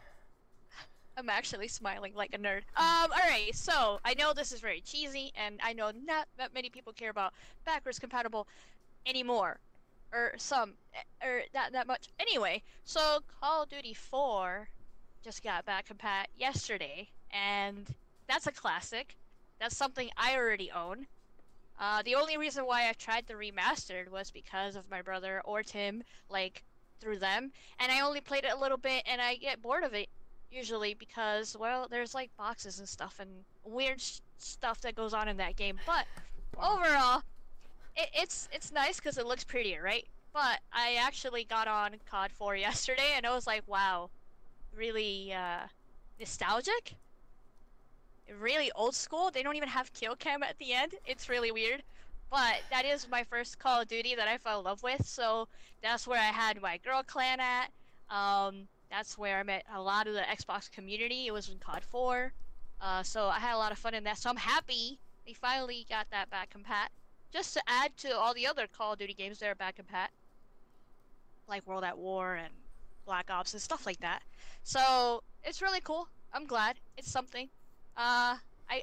I'm actually smiling like a nerd. Alright, so, I know this is very cheesy, and I know not that many people care about backwards compatible anymore. Or that much. Anyway, so Call of Duty 4 just got back compat yesterday, and that's a classic. That's something I already own. The only reason why I tried the remastered was because of my brother or Tim, like, through them, and I only played it a little bit, and I get bored of it. Usually because, well, there's like boxes and stuff and weird stuff that goes on in that game. But overall, it's nice because it looks prettier, right? But I actually got on COD 4 yesterday and I was like, wow, really nostalgic? Really old school? They don't even have kill cam at the end? It's really weird. But that is my first Call of Duty that I fell in love with, so that's where I had my girl clan at. That's where I met a lot of the Xbox community. It was in COD 4. So I had a lot of fun in that. So I'm happy they finally got that back compat. Just to add to all the other Call of Duty games that are back compat. Like World at War and Black Ops and stuff like that. So it's really cool. I'm glad. It's something. I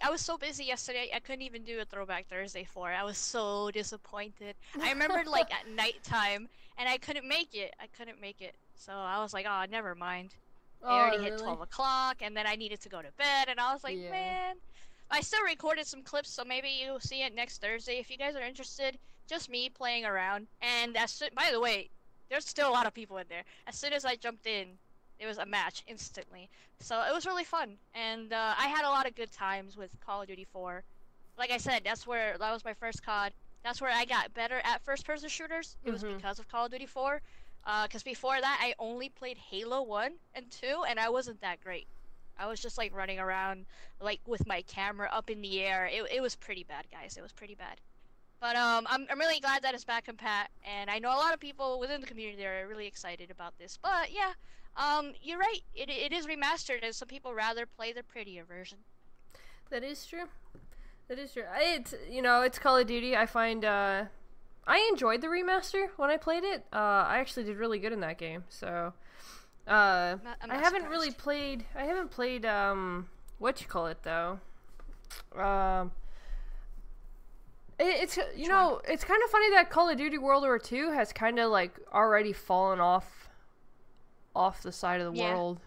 was so busy yesterday, I couldn't even do a Throwback Thursday for it. I was so disappointed. I remembered like at nighttime, and I couldn't make it. So I was like, oh, never mind. It already hit 12 o'clock, and then I needed to go to bed, and I was like, man. I still recorded some clips, so maybe you'll see it next Thursday. If you guys are interested, just me playing around. And by the way, there's still a lot of people in there. As soon as I jumped in, it was a match instantly. So it was really fun, and I had a lot of good times with Call of Duty 4. Like I said, that was my first COD. That's where I got better at first-person shooters. It was because of Call of Duty 4. Because before that, I only played Halo 1 and 2, and I wasn't that great. I was just, like, running around, like, with my camera up in the air. It was pretty bad, guys. It was pretty bad. But, I'm really glad that it's back compat, and I know a lot of people within the community are really excited about this. But, yeah, you're right. It is remastered, and some people rather play the prettier version. That is true. It's Call of Duty. I find, I enjoyed the remaster when I played it. I actually did really good in that game, so I'm I not haven't really surprised. played. I haven't played. What you call it though? Um, it's Which one? it's kind of funny that Call of Duty World War II has kind of like already fallen off the side of the Yeah. world.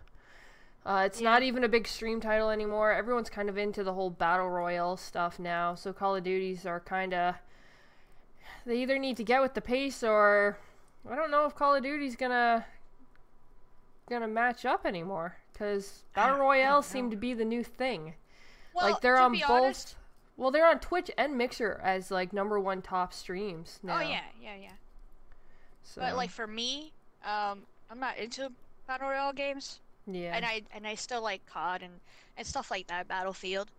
It's Yeah. not even a big stream title anymore. Everyone's kind of into the whole battle royale stuff now. So Call of Duties are kind of, they either need to get with the pace, or I don't know if Call of Duty's gonna match up anymore, because battle I royale don't seem know. to be the new thing. Well, Like they're to on be both. honest. Well, they're on Twitch and Mixer as like #1 top streams Oh now. yeah, yeah, yeah. So But like for me, I'm not into battle royale games, yeah, and I still like COD and stuff like that, Battlefield.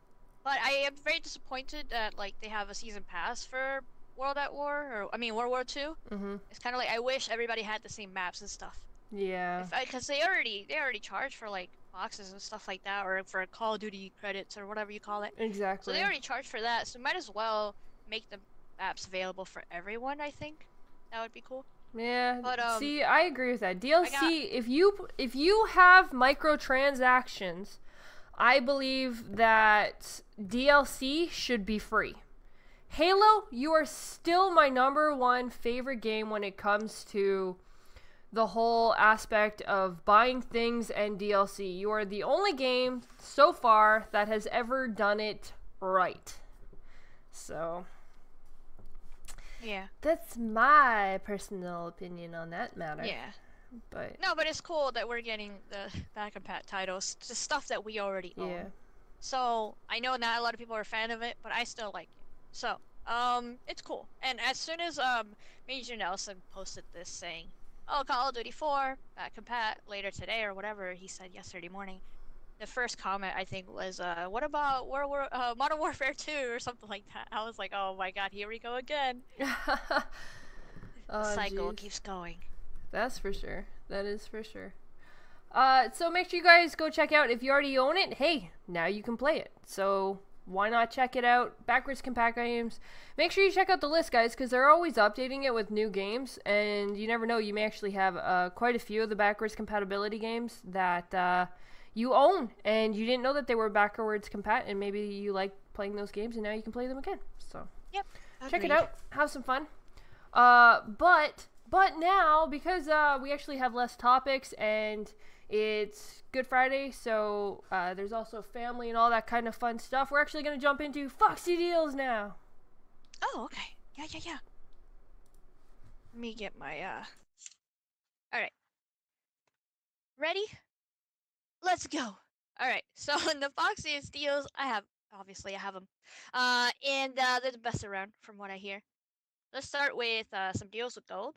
But I am very disappointed that like they have a season pass for World at War, or I mean World War Two. mhm, It's kind of like I wish everybody had the same maps and stuff. yeah, If because they already charge for like boxes and stuff like that, or for Call of Duty credits or whatever you call it. So they exactly. already charge for that. So might as well make the maps available for everyone. I think that would be cool. Yeah, But see, I agree with that. I got DLC, if you have microtransactions, I believe that DLC should be free. Halo, you are still my #1 favorite game when it comes to the whole aspect of buying things and DLC. You are the only game so far that has ever done it right. So, yeah. that's my personal opinion on that matter. Yeah. But No, but it's cool that we're getting the back and pat titles, just stuff that we already own. yeah. So I know not a lot of people are a fan of it, but I still like it. So, it's cool. And as soon as Major Nelson posted this saying, "Oh, Call of Duty 4 back and pat later today," or whatever he said yesterday morning, the first comment I think was, "What about Modern Warfare 2 or something like that?" I was like, "Oh my God, here we go again." The Oh, cycle jeez. keeps going. That's for sure. That is for sure. So make sure you guys go check out. If you already own it, hey, now you can play it. So why not check it out? Backwards Compact Games. Make sure you check out the list, guys, because they're always updating it with new games, and you never know, you may actually have quite a few of the backwards compatibility games that you own, and you didn't know that they were backwards compat, and maybe you like playing those games, and now you can play them again. So Yep. check it Agreed. out. Have some fun. But now, because we actually have less topics and it's Good Friday, so there's also family and all that kind of fun stuff, we're actually going to jump into Foxy Deals now. Oh, okay. Yeah, yeah, yeah. Let me get my, Alright. Ready? Let's go! Alright, so in the Foxiest deals, obviously I have them. And they're the best around, from what I hear. Let's start with some deals with gold.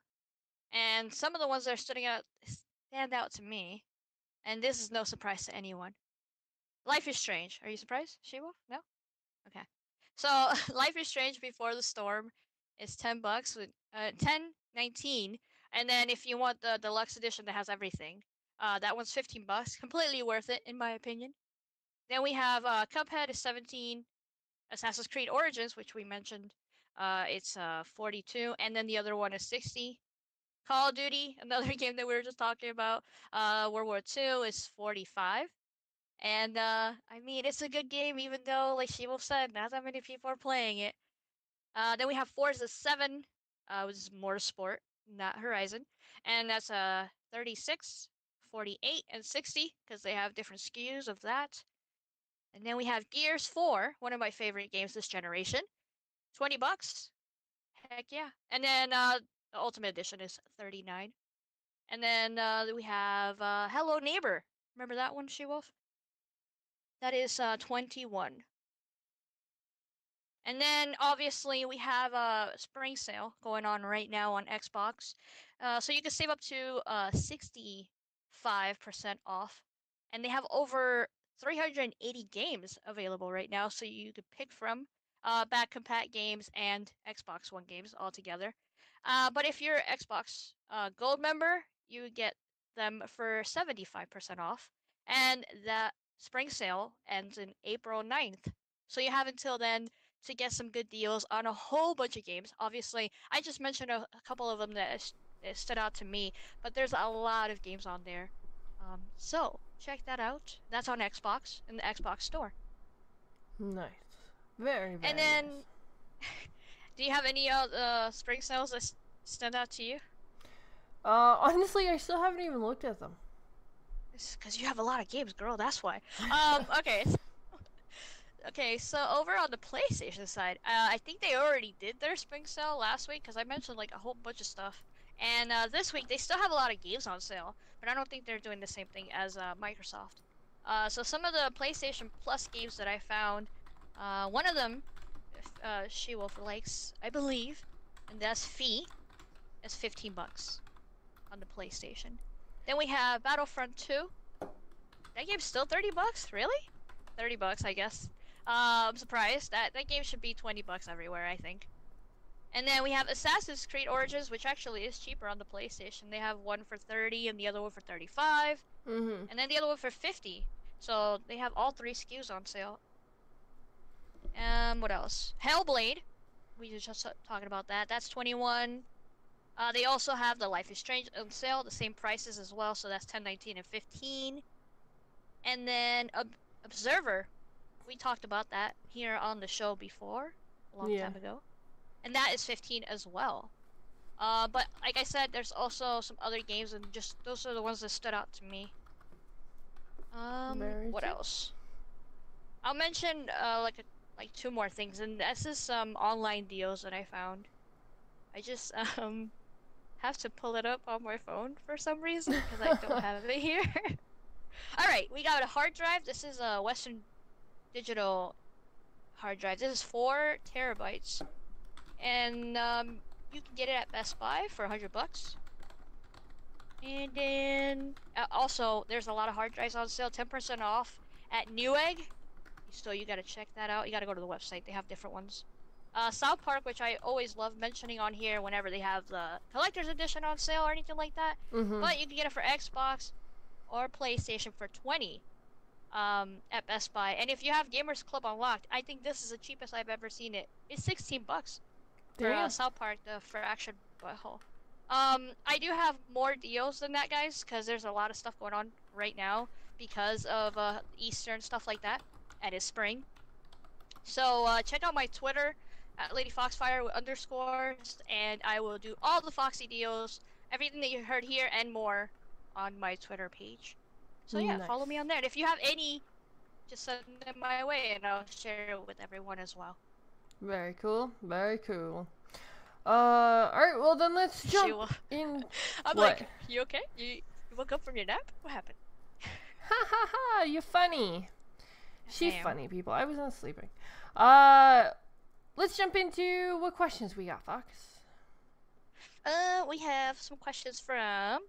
And some of the ones that are stand out to me. And this is no surprise to anyone. Life is Strange. Are you surprised, Shewulf? No? Okay. So Life is Strange Before the Storm is $10 with 10.19, and then if you want the deluxe edition that has everything, that one's $15. Completely worth it in my opinion. Then we have Cuphead is 17, Assassin's Creed Origins, which we mentioned, it's 42, and then the other one is 60. Call of Duty, another game that we were just talking about, World War II is 45. And I mean, it's a good game, even though, like Shewulf said, not that many people are playing it. Then we have Forza 7, which is Motorsport, not Horizon, and that's 36, 48, and 60 because they have different SKUs of that. And then we have Gears 4, one of my favorite games this generation, $20. Heck yeah! And then the Ultimate Edition is 39. And then we have Hello Neighbor. Remember that one, Shewulf? That is 21. And then obviously we have a spring sale going on right now on Xbox. So you can save up to 65% off. And they have over 380 games available right now, so you could pick from back compat games and Xbox One games all together. But if you're Xbox Gold member, you get them for 75% off. And that spring sale ends in April 9th. So you have until then to get some good deals on a whole bunch of games. Obviously, I just mentioned a couple of them that stood out to me, but there's a lot of games on there. So check that out. That's on Xbox in the Xbox Store. Nice. Very, very And then, nice. do you have any spring sales that stand out to you? Honestly, I still haven't even looked at them. It's because you have a lot of games, girl. That's why. Okay. Okay, so over on the PlayStation side, I think they already did their spring sale last week because I mentioned like a whole bunch of stuff. And this week they still have a lot of games on sale, but I don't think they're doing the same thing as Microsoft. So some of the PlayStation Plus games that I found, one of them, XSHEWULFx, I believe, and that's Fee. It's $15 on the PlayStation. Then we have Battlefront 2. That game's still $30? Really? $30, I guess. I'm surprised. That game should be $20 everywhere, I think. And then we have Assassin's Creed Origins, which actually is cheaper on the PlayStation. They have one for 30 and the other one for 35. Mm-hmm. And then the other one for 50. So they have all three SKUs on sale. What else? Hellblade. We were just talking about that. That's 21. They also have the Life is Strange on sale, the same prices as well. So that's 10, 19, and 15. And then Observer. We talked about that here on the show before, a long time ago. And that is 15 as well. But like I said, there's also some other games, and just those are the ones that stood out to me. What else? I'll mention like two more things, and this is some online deals that I found. I just have to pull it up on my phone for some reason because I don't have it here. All right, we got a hard drive. This is a Western Digital hard drive. This is 4 terabytes, and you can get it at Best Buy for $100. And then also, there's a lot of hard drives on sale, 10% off at Newegg. So you gotta check that out. You gotta go to the website. They have different ones. South Park, which I always love mentioning on here whenever they have the collector's edition on sale or anything like that. But you can get it for Xbox or PlayStation for $20 at Best Buy. And if you have Gamers Club unlocked, I think this is the cheapest I've ever seen it. It's $16 for South Park, the for Action Butthole. I do have more deals than that, guys, because there's a lot of stuff going on right now because of Easter and stuff like that, and it's spring. So check out my Twitter at Lady Fox Fire with underscores, and I will do all the Foxy deals, everything that you heard here and more on my Twitter page. So yeah, follow me on there. And if you have any, just send them my way, and I'll share it with everyone as well. Very cool. Very cool. Alright, well then let's jump in. I'm like, you okay? You woke up from your nap? What happened? Ha ha ha, you're funny. She's funny, people. I was not sleeping. Let's jump into what questions we got, Fox. We have some questions from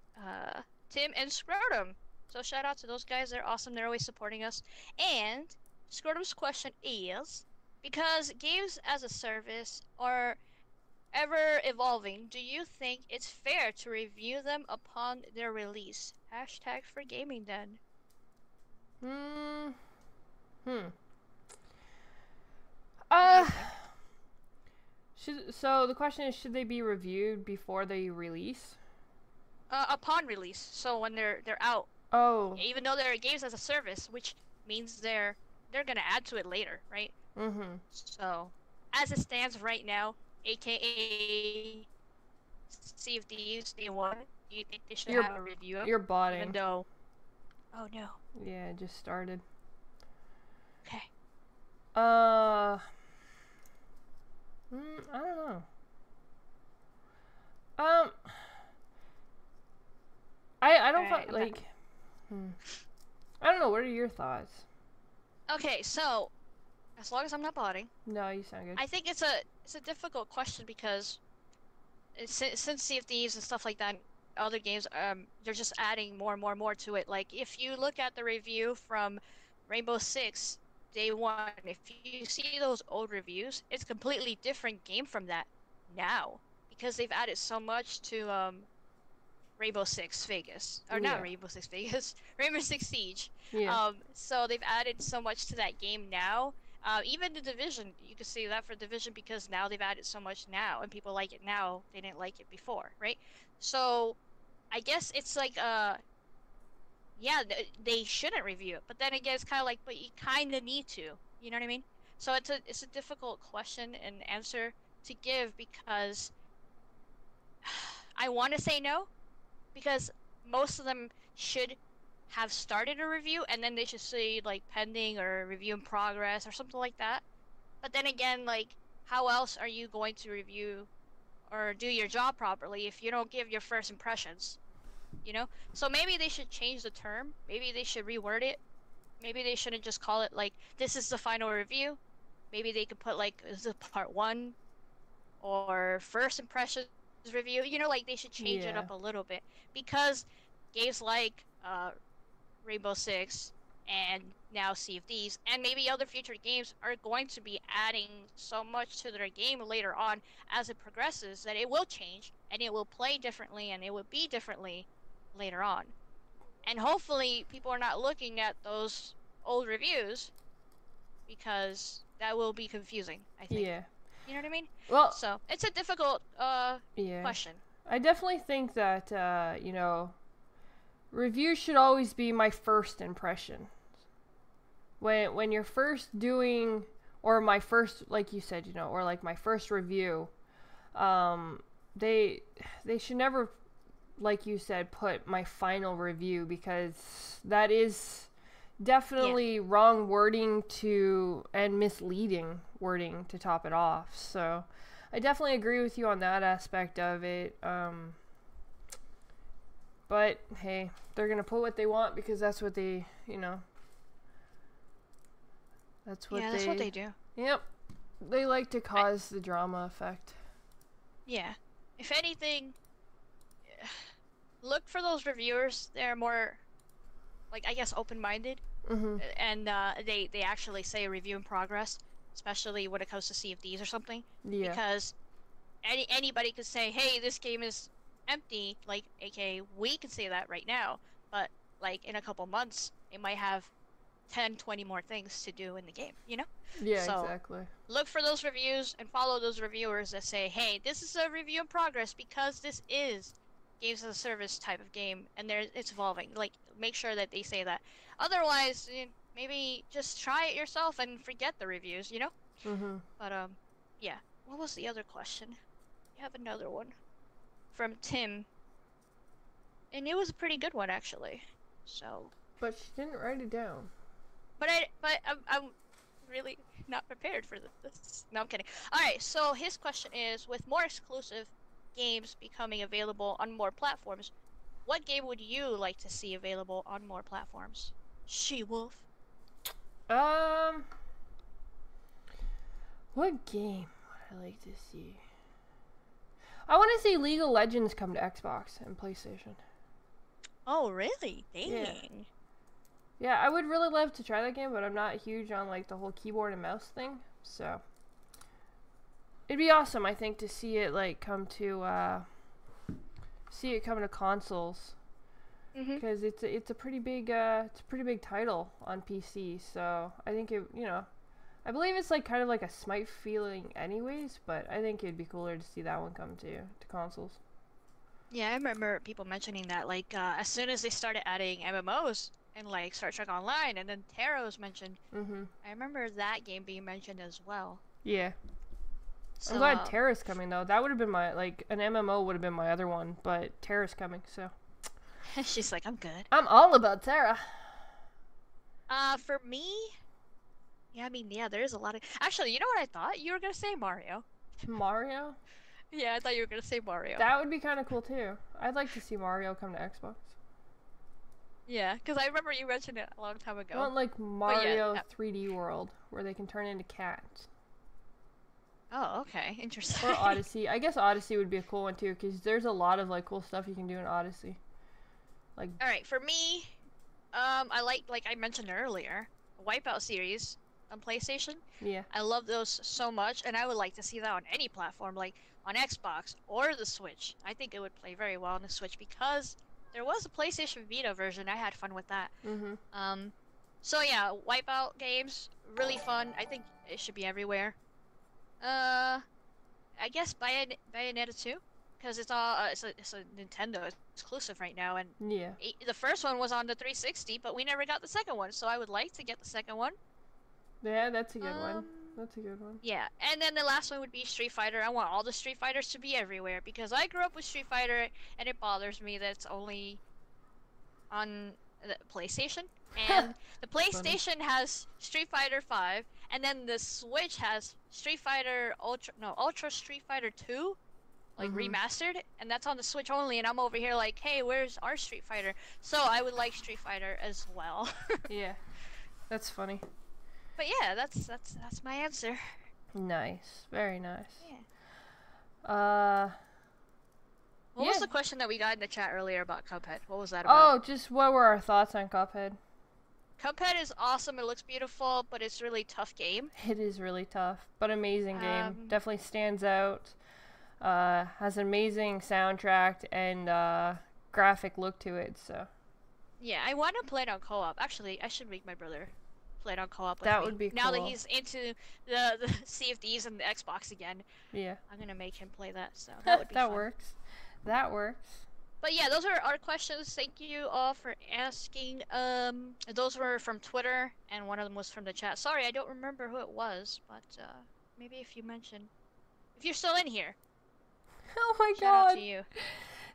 Tim and Scrotum. So shout out to those guys. They're awesome. They're always supporting us. And Scrotum's question is, because games as a service are ever evolving, do you think it's fair to review them upon their release? Hashtag for gaming then. So the question is, should they be reviewed before they release? Upon release. So when they're out. Oh. Even though they're games as a service, which means they're gonna add to it later, right? So as it stands right now, aka Sea of Thieves Day 1, do you think they should have a review? You're botting. Even though... Oh no. Yeah, it just started. Okay. I don't know. I don't like. I don't know. What are your thoughts? Okay, so as long as I'm not botting. No, you sound good. I think it's a difficult question because since Sea of Thieves and stuff like that, other games, they're just adding more and more and more to it. Like if you look at the review from Rainbow Six Day 1, if you see those old reviews, it's a completely different game from that now because they've added so much to Rainbow Six Vegas, or not Rainbow Six Vegas, Rainbow Six Siege. Yeah. So they've added so much to that game now. Even the Division, you could say that for Division because now they've added so much now, and people like it now. They didn't like it before, right? So I guess it's like yeah, they shouldn't review it. But then again, it's kind of like, but you kind of need to. You know what I mean? So it's a difficult question and answer to give because I want to say no because most of them should have started a review and then they should say like pending or review in progress or something like that. But then again, like how else are you going to review or do your job properly if you don't give your first impressions? You know? So maybe they should change the term. Maybe they should reword it. Maybe they shouldn't just call it like this is the final review. Maybe they could put like this is part 1 or first impressions review. You know, like they should change it Yeah. up a little bit because games like Rainbow Six and now Sea of Thieves and maybe other future games are going to be adding so much to their game later on as it progresses that it will change and it will play differently and it will be differently later on. And hopefully people are not looking at those old reviews because that will be confusing, I think. Yeah. You know what I mean? Well, So it's a difficult yeah. question. I definitely think that you know, reviews should always be my first impression. When you're first doing, or my first, like you said, you know, or like my first review, they should never, like you said, put my final review because that is definitely wrong wording to and misleading wording to top it off. So I definitely agree with you on that aspect of it. But hey, they're gonna put what they want because that's what they, you know, that's what that's what they do. Yep, they like to cause the drama effect. Yeah. If anything, look for those reviewers. They're more, like, I guess, open-minded. Mm-hmm. And they actually say review in progress, especially when it comes to Sea of Thieves or something. Yeah. Because anybody could say, hey, this game is empty, like, aka, we can say that right now. But, like, in a couple months, it might have 10, 20 more things to do in the game, you know? Yeah, So, exactly. look for those reviews and follow those reviewers that say, hey, this is a review in progress because this is games as a service type of game and it's evolving. Like, make sure that they say that. Otherwise, maybe just try it yourself and forget the reviews, you know? Mm-hmm. But, yeah. What was the other question? You have another one from Tim. And it was a pretty good one, actually. So. But she didn't write it down. But I'm really not prepared for this. No, I'm kidding. Alright, so his question is, with more exclusive games becoming available on more platforms, what game would you like to see available on more platforms? Shewulf. What game would I like to see? I want to see League of Legends come to Xbox and PlayStation. Oh, really? Dang. Yeah. Yeah, I would really love to try that game, but I'm not huge on like the whole keyboard and mouse thing. So it'd be awesome, I think, to see it like come to consoles. Because it's a pretty big title on PC. So I think it, you know, I believe it's like kind of like a Smite feeling anyways, but I think it'd be cooler to see that one come to consoles. Yeah, I remember people mentioning that, like, as soon as they started adding MMOs and like Star Trek Online, and then Terra was mentioned. I remember that game being mentioned as well. Yeah. So, I'm glad Terra's coming though. That would have been my, like, an MMO would have been my other one, but Terra's coming, so. She's like, I'm good. I'm all about Terra. For me, yeah, I mean, yeah, there is a lot of. Actually, you know what I thought? You were gonna say Mario. Mario? Yeah, I thought you were gonna say Mario. That would be kind of cool too. I'd like to see Mario come to Xbox. Yeah, because I remember you mentioned it a long time ago. I want like Mario 3D World, where they can turn into cats. Oh, okay, interesting. Or Odyssey. I guess Odyssey would be a cool one too, because there's a lot of like cool stuff you can do in Odyssey. Like. All right, for me, I like I mentioned earlier, Wipeout series on PlayStation. Yeah. I love those so much, and I would like to see that on any platform, like on Xbox or the Switch. I think it would play very well on the Switch because there was a PlayStation Vita version. I had fun with that. So yeah, Wipeout games, really fun. I think it should be everywhere. I guess Bayonetta 2. because it's a Nintendo exclusive right now, and Yeah. the first one was on the 360, but we never got the second one, so I would like to get the second one. Yeah, that's a good one. That's a good one. Yeah, and then the last one would be Street Fighter. I want all the Street Fighters to be everywhere because I grew up with Street Fighter, and it bothers me that it's only on the PlayStation. And the PlayStation has Street Fighter 5, and then the Switch has Street Fighter Ultra Street Fighter 2, like remastered, and that's on the Switch only. And I'm over here like, hey, where's our Street Fighter? So I would like Street Fighter as well. Yeah, that's funny. But yeah, that's my answer. Nice, very nice. Yeah. What was the question that we got in the chat earlier about Cuphead? What was that about? Oh, just what were our thoughts on Cuphead? Cuphead is awesome. It looks beautiful, but it's a really tough game. It is really tough, but amazing game. Definitely stands out. Has an amazing soundtrack and graphic look to it. So. Yeah, I want to play it on co-op. Actually, I should make my brother play it on co-op with me. That would be cool. Now that he's into the Sea of Thieves and the Xbox again. Yeah. I'm gonna make him play that. So that would be that fun. works. That works. But yeah, those are our questions. Thank you all for asking. Those were from Twitter, and one of them was from the chat. Sorry, I don't remember who it was, but maybe if you mention, if you're still in here. Oh my God! Shout out to you.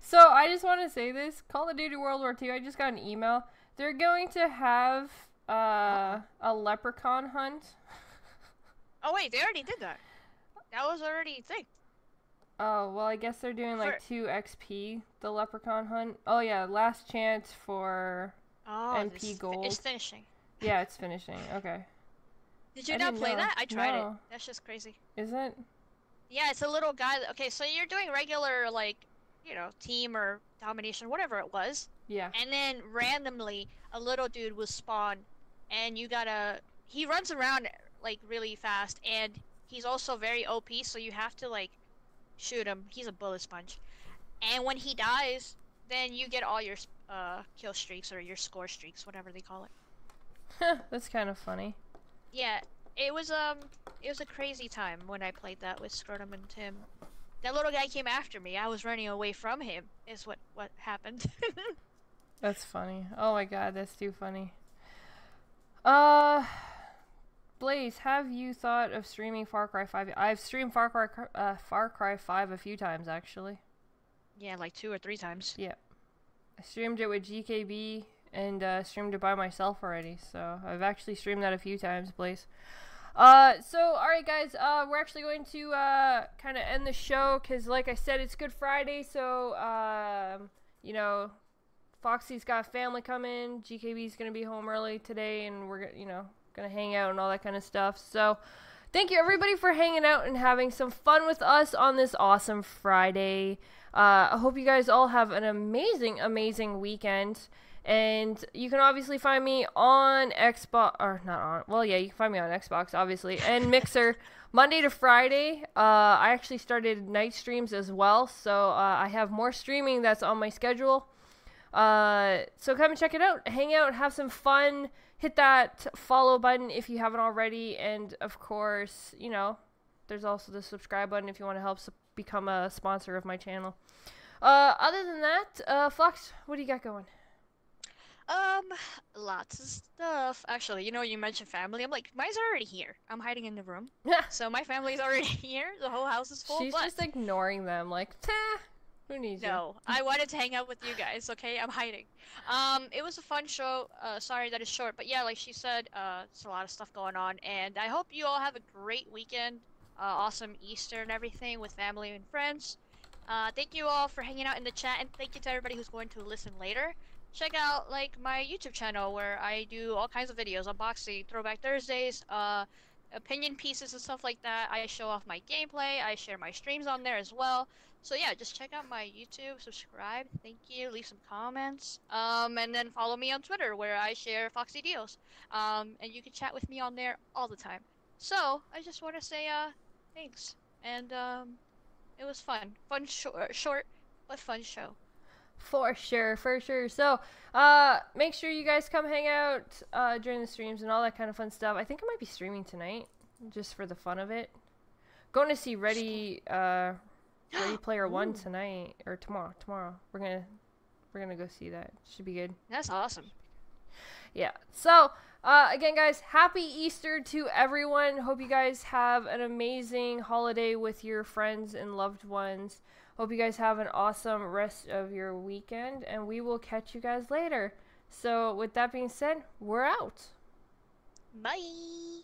So I just want to say this: Call of Duty World War II. I just got an email. They're going to have a leprechaun hunt. Oh wait, they already did that. That was already a thing. Oh, well, I guess they're doing like 2 XP, the leprechaun hunt. Oh, yeah, last chance for MP gold. It's finishing. Yeah, it's finishing. Okay. Did you not play that? I tried it. That's just crazy. Is it? Yeah, it's a little guy. Okay, so you're doing regular, like, you know, team or domination, whatever it was. Yeah. And then randomly, a little dude will spawn, and you gotta... He runs around, like, really fast, and he's also very OP, so you have to, like, shoot him. He's a bullet sponge. And when he dies, then you get all your kill streaks or your score streaks, whatever they call it. That's kind of funny. Yeah, it was a crazy time when I played that with Scrotum and Tim. That little guy came after me. I was running away from him. Is what happened. That's funny. Oh my God, that's too funny. Blaze, have you thought of streaming Far Cry 5? I've streamed Far Cry 5 a few times, actually. Yeah, like 2 or 3 times. Yeah. I streamed it with GKB and streamed it by myself already, so I've actually streamed that a few times, Blaze. So, alright guys, we're actually going to kind of end the show, because like I said, it's Good Friday, so, you know, Foxy's got family coming, GKB's going to be home early today, and we're, you know, gonna hang out and all that kind of stuff. So thank you everybody for hanging out and having some fun with us on this awesome Friday. I hope you guys all have an amazing weekend, and you can obviously find me on Xbox, or not on, well yeah, you can find me on Xbox obviously, and Mixer Monday to Friday. I actually started night streams as well, so I have more streaming that's on my schedule. So come and check it out, hang out, have some fun. Hit that follow button if you haven't already, and of course, you know, there's also the subscribe button if you want to help become a sponsor of my channel. Other than that, Fox, what do you got going? Lots of stuff. Actually, you know, you mentioned family. I'm like, mine's already here. I'm hiding in the room. So my family's already here. The whole house is full. She's just ignoring them, like, who needs you? No, I wanted to hang out with you guys, okay? I'm hiding. It was a fun show. Sorry that it's short, but yeah, like she said, it's a lot of stuff going on, and I hope you all have a great weekend. Awesome Easter and everything with family and friends. Thank you all for hanging out in the chat, and thank you to everybody who's going to listen later. Check out, like, my YouTube channel where I do all kinds of videos, unboxing, Throwback Thursdays, opinion pieces and stuff like that. I show off my gameplay. I share my streams on there as well. So yeah, just check out my YouTube, subscribe, thank you, leave some comments, and then follow me on Twitter where I share Foxy Deals, and you can chat with me on there all the time. So I just want to say thanks, and it was fun, short but fun show. For sure. So make sure you guys come hang out during the streams and all that kind of fun stuff. I think I might be streaming tonight just for the fun of it. Going to see Ready Ready Player One Ooh. tonight or tomorrow. Tomorrow we're gonna go see that. Should be good. That's awesome. Yeah. So again, guys, happy Easter to everyone. Hope you guys have an amazing holiday with your friends and loved ones. Hope you guys have an awesome rest of your weekend, and we will catch you guys later. So with that being said, we're out. Bye.